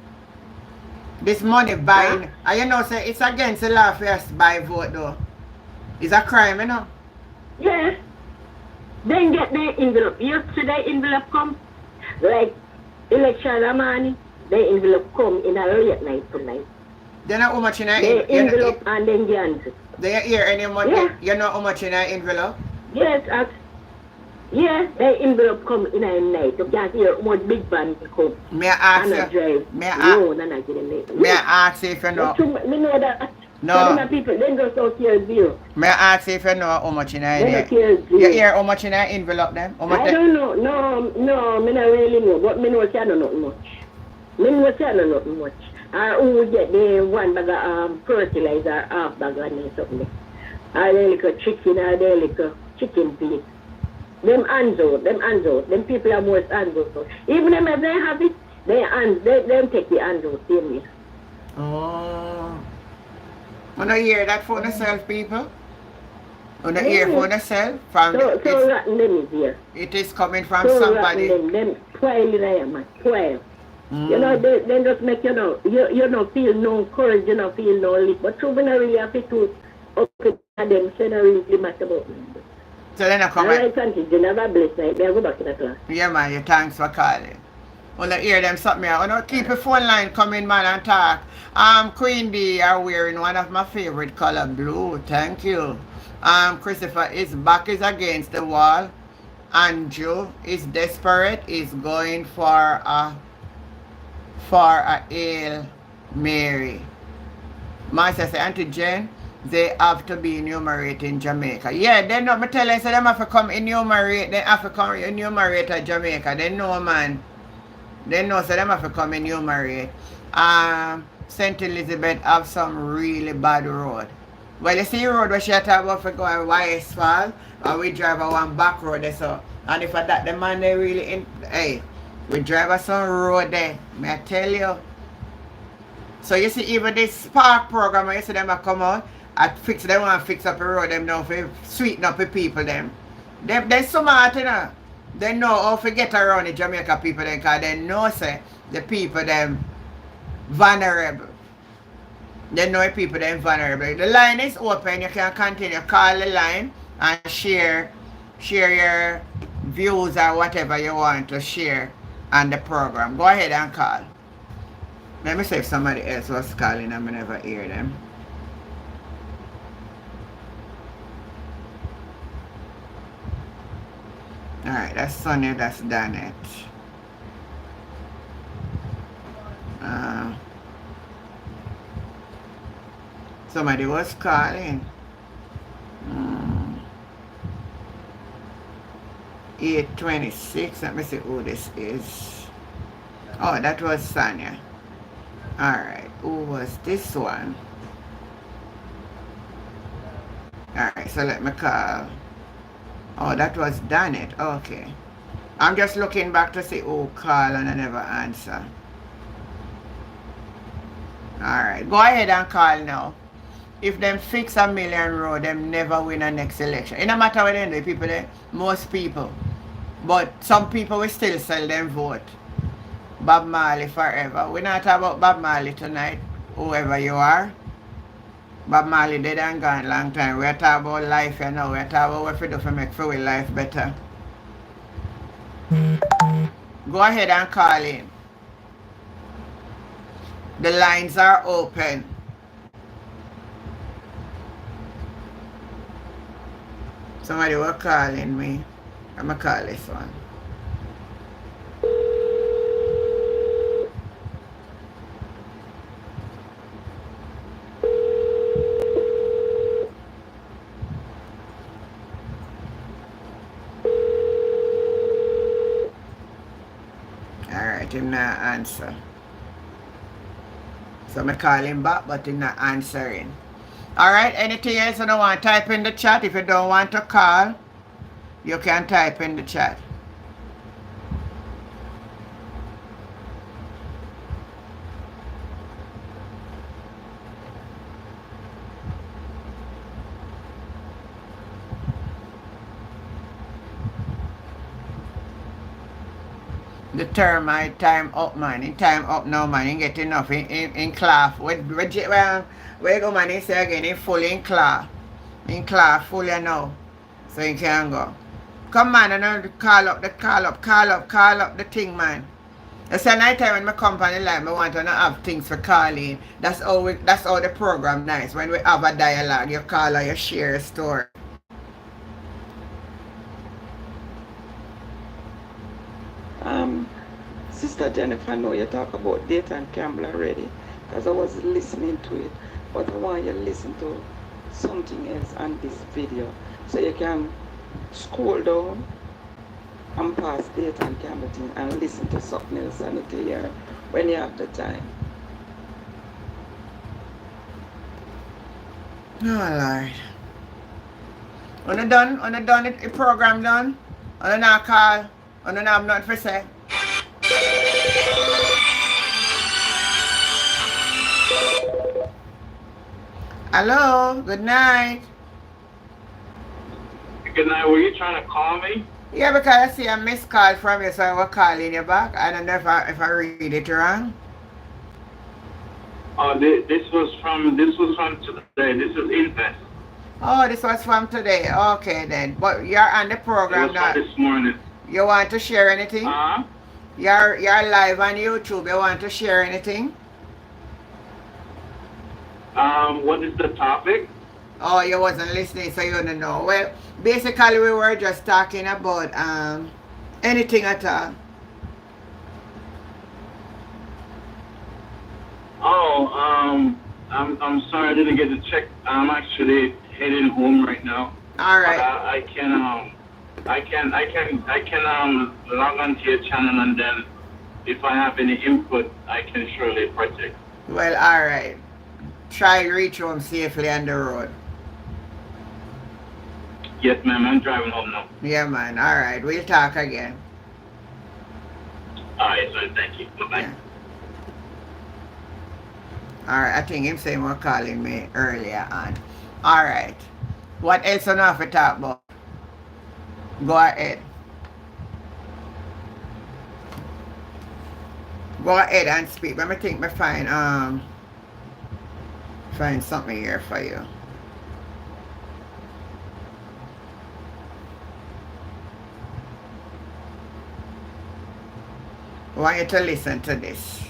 This money buying, and you know, say it's against the law for us to buy vote though. It's a crime, you know? Yes. Then get the envelope. You see the envelope come? Like election money, the envelope come in a late night tonight. They know how much in The envelope and then the answer. Do you hear any money? Yeah. You know how much in an envelope? Yes, yeah, the envelope come in a night. You can't hear one big van come. May I ask And I you? drive May I, road and I get in it. may Yes. I ask you if you know? That's true. Me know that. So No. them people, they just out here zero. May I ask you if you know how much in They a don't care You zero. hear how much in an envelope then? How much I don't know. No, me not really know. But me know say I don't know much. Me know say I don't know much. Who would get the one bag of fertilizer, half bag and something. Or the little chicken, or the little chicken feet. Them hands out. Them people are most hands out. Even them if they have it, they take the hands out same way. Oh. You don't hear that for yourself, people? You don't hear for yourself? From So rotten them is here. it is coming from So somebody. rotten them twirl in there, man. Twirl. Mm. You know, they just make you know, you don't feel no courage, you don't feel no lift. But true, we don't really have to up to them, so don't really matter about them. So then I come All right, Santi, you never bless night. They go back in the class. Yeah, man, you thanks for calling. Wanna hear them something here. Wanna keep your phone line coming, man, and talk. Queen B are wearing one of my favorite color, blue. Thank you. Christopher, his back is against the wall. Andrew is desperate. Is going for a Hail Mary. Master say, Auntie Jen, they have to be enumerate in Jamaica. Yeah, they know, me tell you, so them have to come enumerate, they have to come enumerate at Jamaica. They know, man. They know, so them have to come enumerate. St. Elizabeth have some really bad road. Well, you see the road where she talk about for going Westfall, and we drive a one back road there, so. And if that, the man, they really, hey, we drive a some road there, may I tell you. So you see, even this spark program, you see them a come out, they want to fix up the road, them now for sweeten up the people, them. They're smart, you know. They know how to get around the Jamaica people, then, because they know, say, the people, them, vulnerable. They know the people, them, vulnerable. The line is open, you can continue, call the line, and share your views or whatever you want to share on the program. Go ahead and call. Let me see if somebody else was calling and I never hear them. Alright, that's Sonia, that's Danet. Somebody was calling. 826. Let me see who this is. Oh, that was Sonia. Alright, who was this one? Alright, so let me call. Oh, that was Danet. Okay. I'm just looking back to see who called and I never answer. Alright, go ahead and call now. If them fix a million road, them never win a next election. It no matter what they do, people there, most people. But some people will still sell them vote. Bob Marley forever. We're not talking about Bob Marley tonight, whoever you are. Bob Marley dead and gone long time. We're talking about life, you know. We're talking about what we do to make our life better. Go ahead and call in. The lines are open. Somebody was calling me. I'm going to call this one. Alright, him not answer. So I'm call him back, but him not answering. Alright, anything else you don't want, type in the chat. If you don't want to call, you can type in the chat. The termite time up, man. In time up now, man. You get enough in class. Where you go, man? You say again, in full in class. In class, full you know. So you can go. Come, man, and call up the thing, man. It's a night time when I come on the line, I want to have things for calling. That's how the program nice. When we have a dialogue, you call or you share a story. Sister Jennifer, I know you talk about Dayton Campbell already, because I was listening to it, but I want you to listen to something else on this video, so you can scroll down and pass Dayton Campbell thing and listen to something else on it here when you have the time. Oh Lord. When I done it, the program done, when I not call, when I have nothing for say. Hello, good night. Good night. Were you trying to call me? Yeah, because I see a missed call from you, so I was calling you back. I don't know if I read it wrong. Oh, this was from today. This is Invest. Oh, this was from today. Okay then. But you're on the program It was now. from this morning. You want to share anything? Uh-huh. You're live on YouTube. You want to share anything? What is the topic? Oh, you wasn't listening, so you don't know. Well, basically we were just talking about anything at all. Oh, I'm sorry I didn't get to check. I'm actually heading home right now. All right. I can log onto your channel, and then if I have any input, I can surely partake. Well, all right. Try to reach home safely on the road. Yes, ma'am. I'm driving home now. Yeah, man. All right. We'll talk again. All right, so thank you. Bye-bye. Yeah. All right. I think him saying was calling me earlier on. All right. What else on have to talk about? Go ahead. Go ahead and speak. Let me think me find something here for you. I want you to listen to this.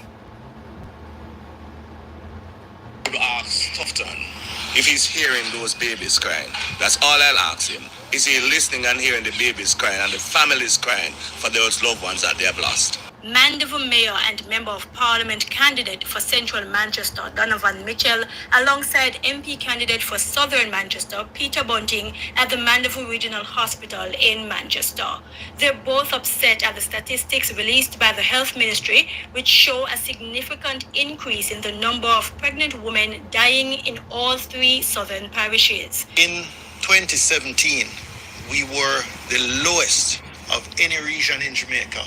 Ask Tufton if he's hearing those babies crying. That's all I'll ask him. Is he listening and hearing the babies crying and the families crying for those loved ones that they have lost? Mandeville Mayor and Member of Parliament candidate for Central Manchester, Donovan Mitchell, alongside MP candidate for Southern Manchester, Peter Bunting, at the Mandeville Regional Hospital in Manchester. They're both upset at the statistics released by the Health Ministry, which show a significant increase in the number of pregnant women dying in all three southern parishes. In 2017, we were the lowest of any region in Jamaica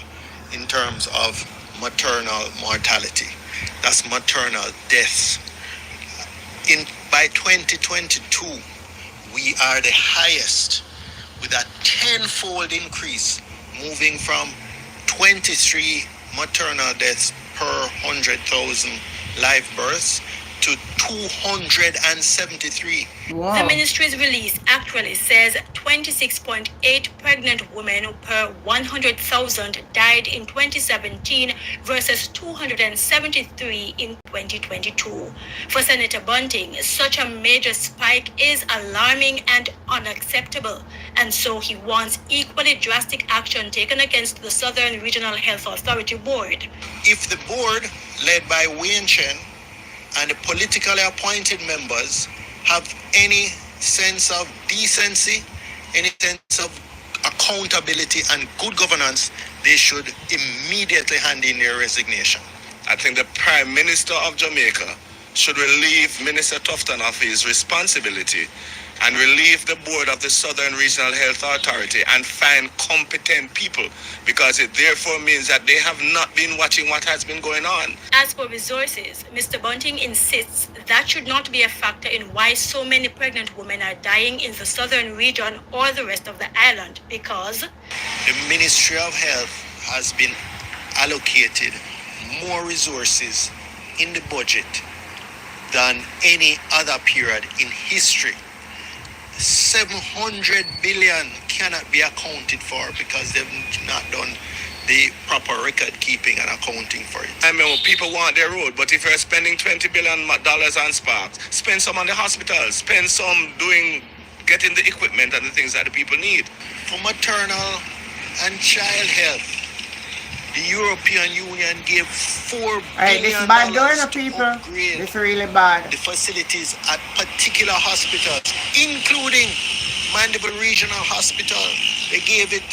in terms of maternal mortality. That's maternal deaths. By 2022, we are the highest, with a tenfold increase, moving from 23 maternal deaths per 100,000 live births to 273. Wow. The ministry's release actually says 26.8 pregnant women per 100,000 died in 2017 versus 273 in 2022. For Senator Bunting, such a major spike is alarming and unacceptable, and so he wants equally drastic action taken against the Southern Regional Health Authority Board. If the board, led by Wayne Chen, and the politically appointed members have any sense of decency, any sense of accountability and good governance, they should immediately hand in their resignation. I think the Prime Minister of Jamaica should relieve Minister Tufton of his responsibility and relieve the board of the Southern Regional Health Authority and find competent people, because it therefore means that they have not been watching what has been going on. As for resources, Mr. Bunting insists that should not be a factor in why so many pregnant women are dying in the southern region or the rest of the island, because the Ministry of Health has been allocated more resources in the budget than any other period in history. 700 billion cannot be accounted for because they've not done the proper record keeping and accounting for it. I mean, people want their road, but if you're spending $20 billion on sparks, spend some on the hospitals, spend some getting the equipment and the things that the people need. For maternal and child health, the European Union gave $4 billion this bad doing to people. upgrade This really bad. the facilities at particular hospitals, including Mandeville Regional Hospital. They gave it,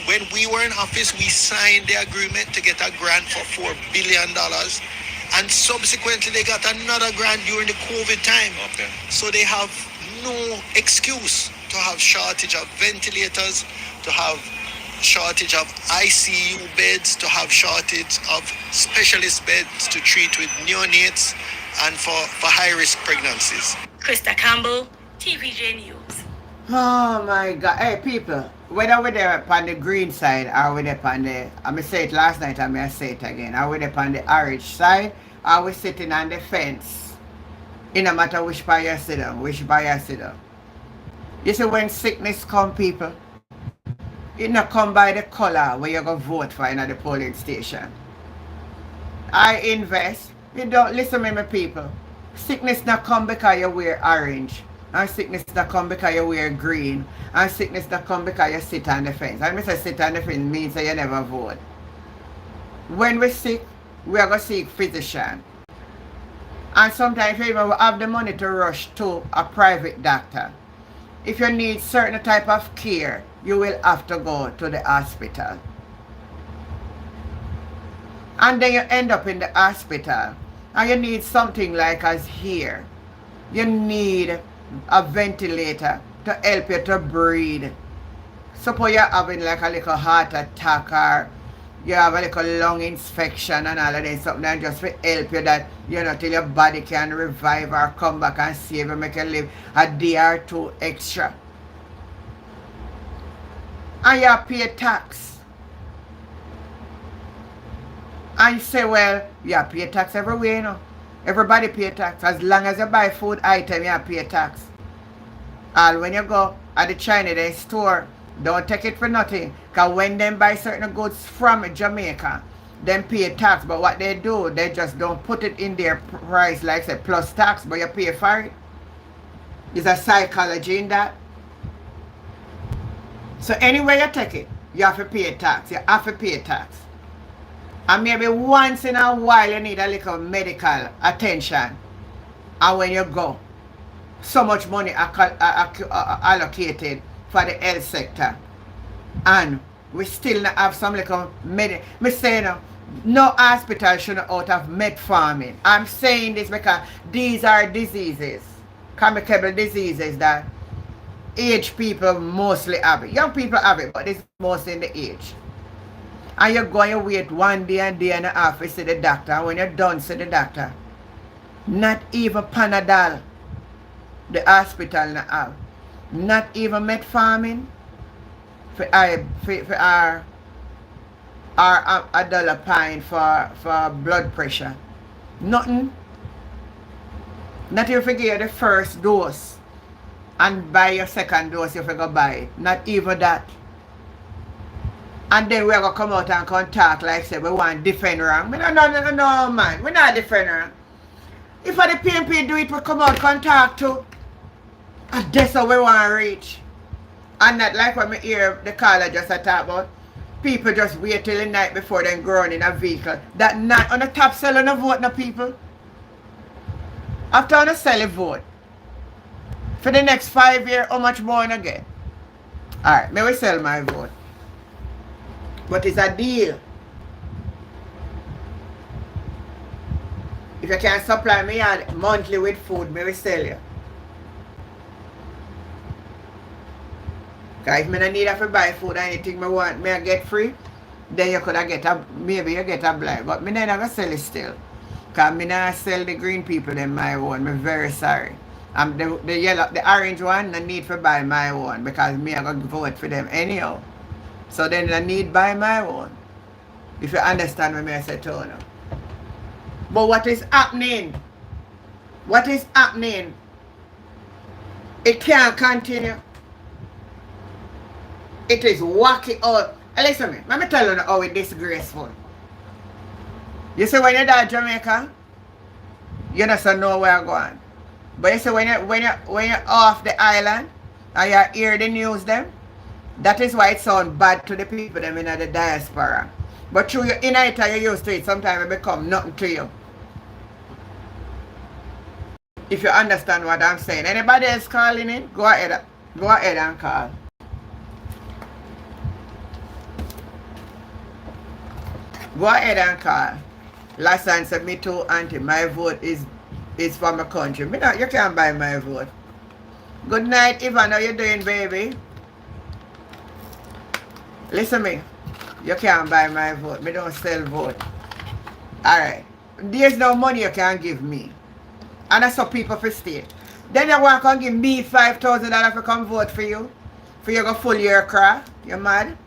when we were in office, we signed the agreement to get a grant for $4 billion. And subsequently, they got another grant during the COVID time. Okay. So they have no excuse to have shortage of ventilators, to have shortage of ICU beds, to have shortage of specialist beds to treat with neonates and for high-risk pregnancies. Krista Campbell, TVJ News. Oh my God. Hey, people, whether we're there on the green side or we're there on the, I say it last night, I may say it again, or we're there on the orange side, or we're sitting on the fence. It no matter which part you sit down, which part you sit down. You see, when sickness come, people, it not come by the color where you go vote for in the polling station. I invest. You don't listen to me, people. Sickness not come because you wear orange. And sickness not come because you wear green. And sickness not come because you sit on the fence. And when I say sit on the fence means that you never vote. When we're sick, we are going to seek physician. And sometimes you even have the money to rush to a private doctor. If you need certain type of care, you will have to go to the hospital. And then you end up in the hospital and you need something like as here. You need a ventilator to help you to breathe. Suppose you're having like a little heart attack or you have a little lung infection and all of that, something that just to help you that, you know, till your body can revive or come back and save you, make you live a day or two extra. And you pay tax. And you say, well, you pay tax everywhere, you know. Everybody pay tax. As long as you buy food item, you pay tax. And when you go at the Chinese store, don't take it for nothing. Because when they buy certain goods from Jamaica, they pay tax. But what they do, they just don't put it in their price like say plus tax, but you pay for it. There's a psychology in that. So anywhere you take it, you have to pay tax. You have to pay tax. And maybe once in a while you need a little medical attention. And when you go, so much money allocated for the health sector. And we still not have some little me saying no hospital should not out of metformin. I'm saying this because these are diseases, communicable diseases that aged people mostly have it. Young people have it, but it's mostly in the age. And you go and you wait 1 day and day and a half to see the doctor. And when you're done, see the doctor. Not even Panadol the hospital not have. Not even metformin for our $1 pint for blood pressure. Nothing. Not even forget you the first dose. And buy your second dose if you go buy it. Not even that. And then we're going to come out and come talk like say we want to defend wrong. No, man. We're not defend wrong. If the PMP do it, we come out and talk to. And that's how we want to reach. And not like when we hear the caller just talk about. People just wait till the night before they go on in a vehicle. That night on the top sell on the vote no people. After on the sell a vote. For the next 5 years, how much more I get? Alright, may we sell my vote. But it's a deal. If you can supply me monthly with food, may we sell you. Because if I don't need to buy food or anything I want, may I get free, then you could have maybe you get a blind. But I don't have to sell it still. Because I don't sell the green people in my own. I'm very sorry. The yellow, the orange one, I need to buy my own because me I'm going to vote for them anyhow. So then I need buy my own. If you understand what I say to you. But what is happening? What is happening? It can't continue. It is wacky out. Listen me, let me tell you how it's disgraceful. You see when you're at Jamaica, you just don't know where you're going. But you see when you're off the island and you hear the news them, that is why it sounds bad to the people them in the diaspora. But through your inner it and you're used to it, sometimes it become nothing to you. If you understand what I'm saying. Anybody else calling in? Go ahead and call. Go ahead and call. Last time said me too, auntie. My vote is for my country. Me not, you can't buy my vote. Good night, Ivan. How you doing, baby? Listen me. You can't buy my vote. Me don't sell vote. Alright. There's no money you can give me. And that's how people for stay. Then you want to give me $5,000 to come vote for you? For you go full your craft? You mad?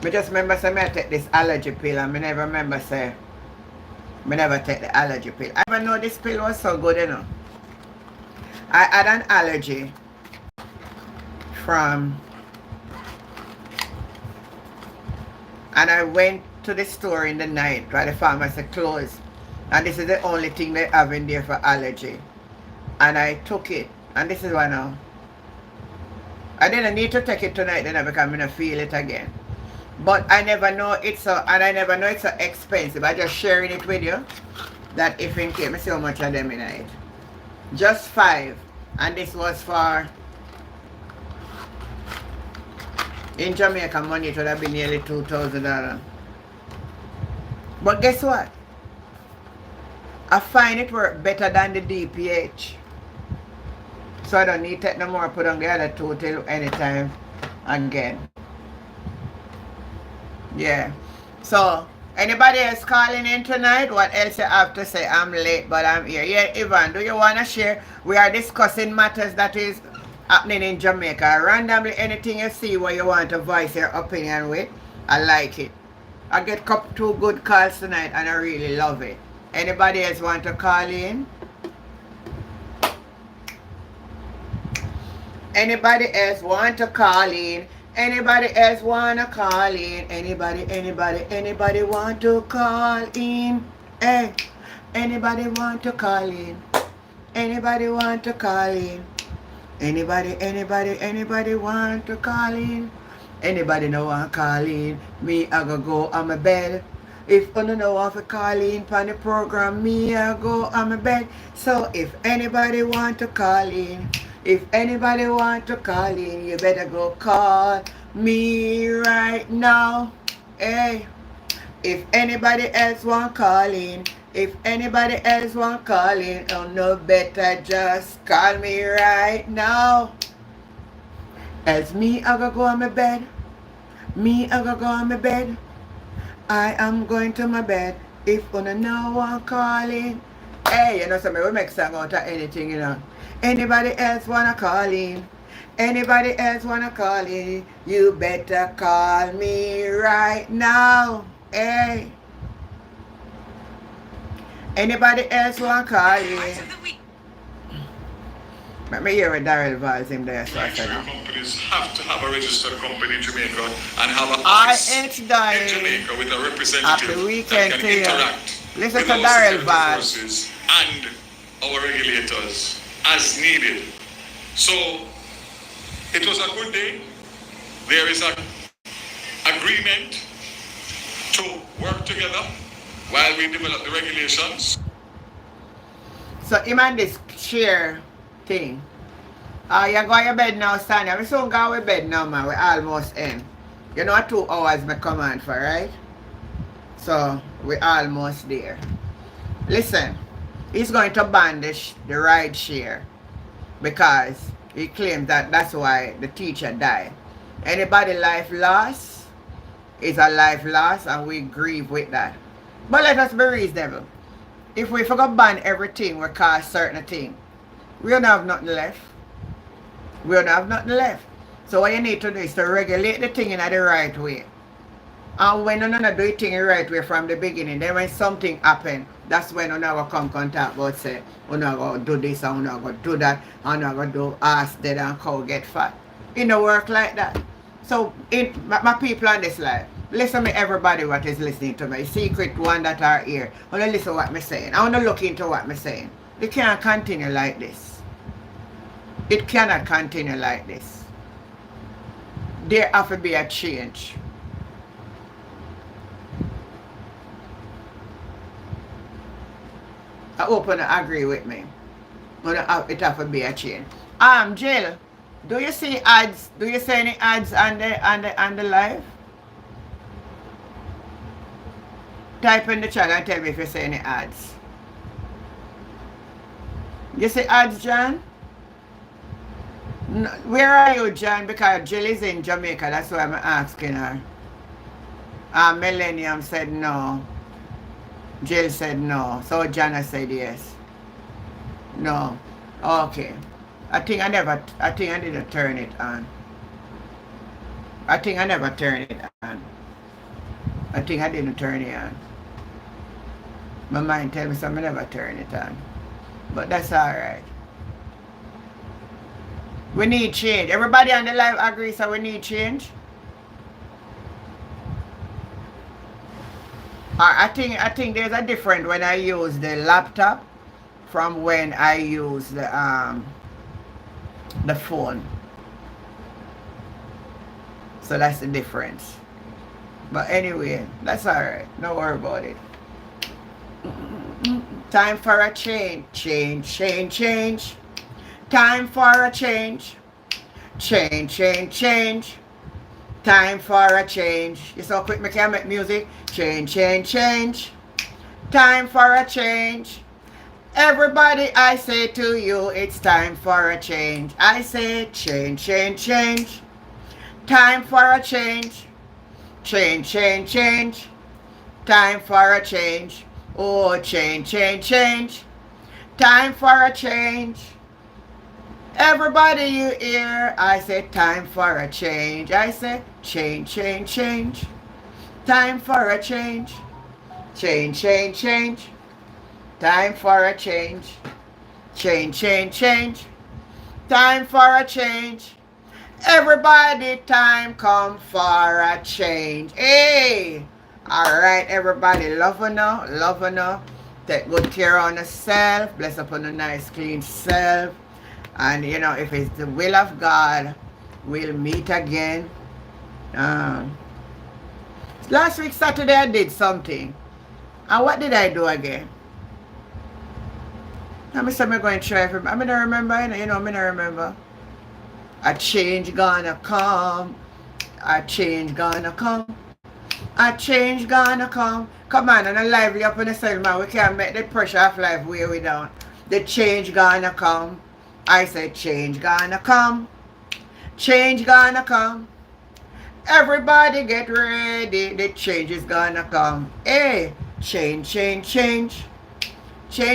Me just remember say I take this allergy pill and me never remember say me never take the allergy pill. I never know this pill was so good, you know. I had an allergy from, and I went to the store in the night where the pharmacy closed, and this is the only thing they have in there for allergy, and I took it, and this is why now I didn't need to take it tonight then because I'm gonna feel it again. But I never know it's so, and I never know it's so expensive. I just sharing it with you that if in case, I see how much of them in it. Just 5, and this was for, in Jamaica money it would have been nearly $2,000. But guess what? I find it work better than the DPH. So I don't need to take no more, put on the other 2 till anytime again. Yeah. So, anybody else calling in tonight? What else you have to say? I'm late, but I'm here. Yeah, Ivan, do you want to share? We are discussing matters that is happening in Jamaica. Randomly, anything you see where you want to voice your opinion with, I like it. I get 2 good calls tonight, and I really love it. Anybody else want to call in? Anybody else want to call in? Anybody else want to call in? Anybody want to call in? Hey, anybody want to call in? Anybody want to call in? Anybody want to call in? Anybody no want to call in? Me, I go on my bed. If you no want to call in for the program, me, I go on my bed. So if anybody want to call in, if anybody want to call in, you better go call me right now. Hey, if anybody else want to call in, if anybody else want to call in, oh no better just call me right now. Else me, I go on my bed. Me, I go on my bed. I am going to my bed. If you know one calling. Hey, you know somebody will make song out of anything, you know. Anybody else wanna call in? Anybody else wanna call in? You better call me right now. Hey. Anybody else wanna call in? Let me hear what Daryl Valls him there. So I said, companies have to have a registered company in Jamaica and have an office in Jamaica with a representative happy weekend that to can you. interact Listen with to our Daryl security Valls forces and our regulators as needed. So it was a good day. There is an agreement to work together while we develop the regulations. So him and this share thing. You go to bed now, Sanya. We soon go to bed now, man. We almost end. You know 2 hours me command for, right? So we almost there. Listen, he's going to ban the ride share because he claims that that's why the teacher died. Anybody life lost is a life loss, and we grieve with that. But let us be reasonable. If we forgot ban everything, we cause certain thing, we don't have nothing left. We don't have nothing left. So what you need to do is to regulate the thing in the right way. And when you not do it thing the right way from the beginning, then when something happen, that's when you not come contact about say, you not go do this and you not go do that, and you not go do ass dead and cow get fat. It don't work like that. So my people on this life, listen to everybody what is listening to me, secret one that are here. I want to listen to what I'm saying. I want to look into what I'm saying. It can't continue like this. It cannot continue like this. There have to be a change. I hope you agree with me. It have to be a change. Jill, do you see ads? Do you see any ads on the live? Type in the chat and tell me if you see any ads. You see ads, John? No, where are you, John? Because Jill is in Jamaica. That's why I'm asking her. Millennium said no. Jill said no. So Jana said yes. No. Okay. I think I didn't turn it on. I think I never turned it on. I think I didn't turn it on. My mind tells me something I never turn it on. But that's alright. We need change. Everybody on the live agrees that we need change. I think there's a difference when I use the laptop from when I use the phone. So that's the difference. But anyway, that's alright. Don't worry about it. Time for a change. Change. Time for a change. Change. Time for a change. You so quick me can make music. Change. Time for a change. Everybody, I say to you, it's time for a change. I say change. Time for a change. Change. Time for a change. Oh, change. Time for a change. Everybody you hear, I say time for a change. I say change. Time for a change. Change. Time for a change. Change. Time for a change. Everybody, time come for a change. Hey! Alright, everybody, love her now. Take good care on yourself. Bless upon a nice, clean self. And, you know, if it's the will of God, we'll meet again. Last week, Saturday, I did something. And what did I do again? I'm going to try. I'm going to remember. I'm going to remember. A change gonna come. A change gonna come. Come on, and a lively up in the cell, man. We can't make the pressure of life way we down. The change gonna come. I said change gonna come. Everybody get ready. The change is gonna come. Hey, change. Change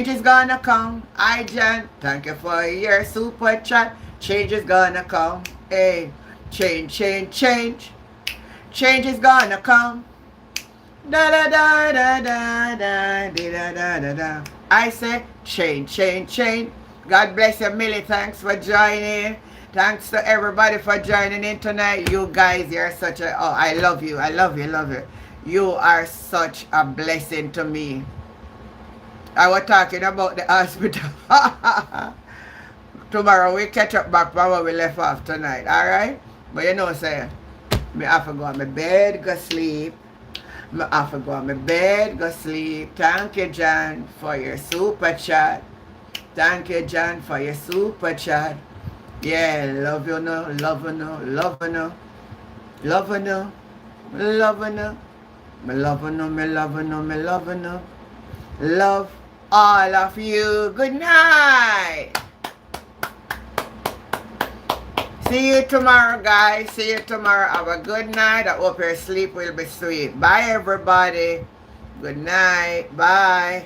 is gonna come. I Jan, thank you for your super chat. Change is gonna come. Hey, change. Change is gonna come. Da. I say change. God bless you, Millie. Thanks for joining. Thanks to everybody for joining in tonight. You guys, you're such a, oh, I love you. You are such a blessing to me. I was talking about the hospital. Tomorrow we catch up back from where we left off tonight, alright? But you know, say, me have to go on my bed, go sleep. Thank you, John, for your super chat. Yeah, love you now. Love all of you. Good night. See you tomorrow, guys. Have a good night. I hope your sleep will be sweet. Bye, everybody. Good night. Bye.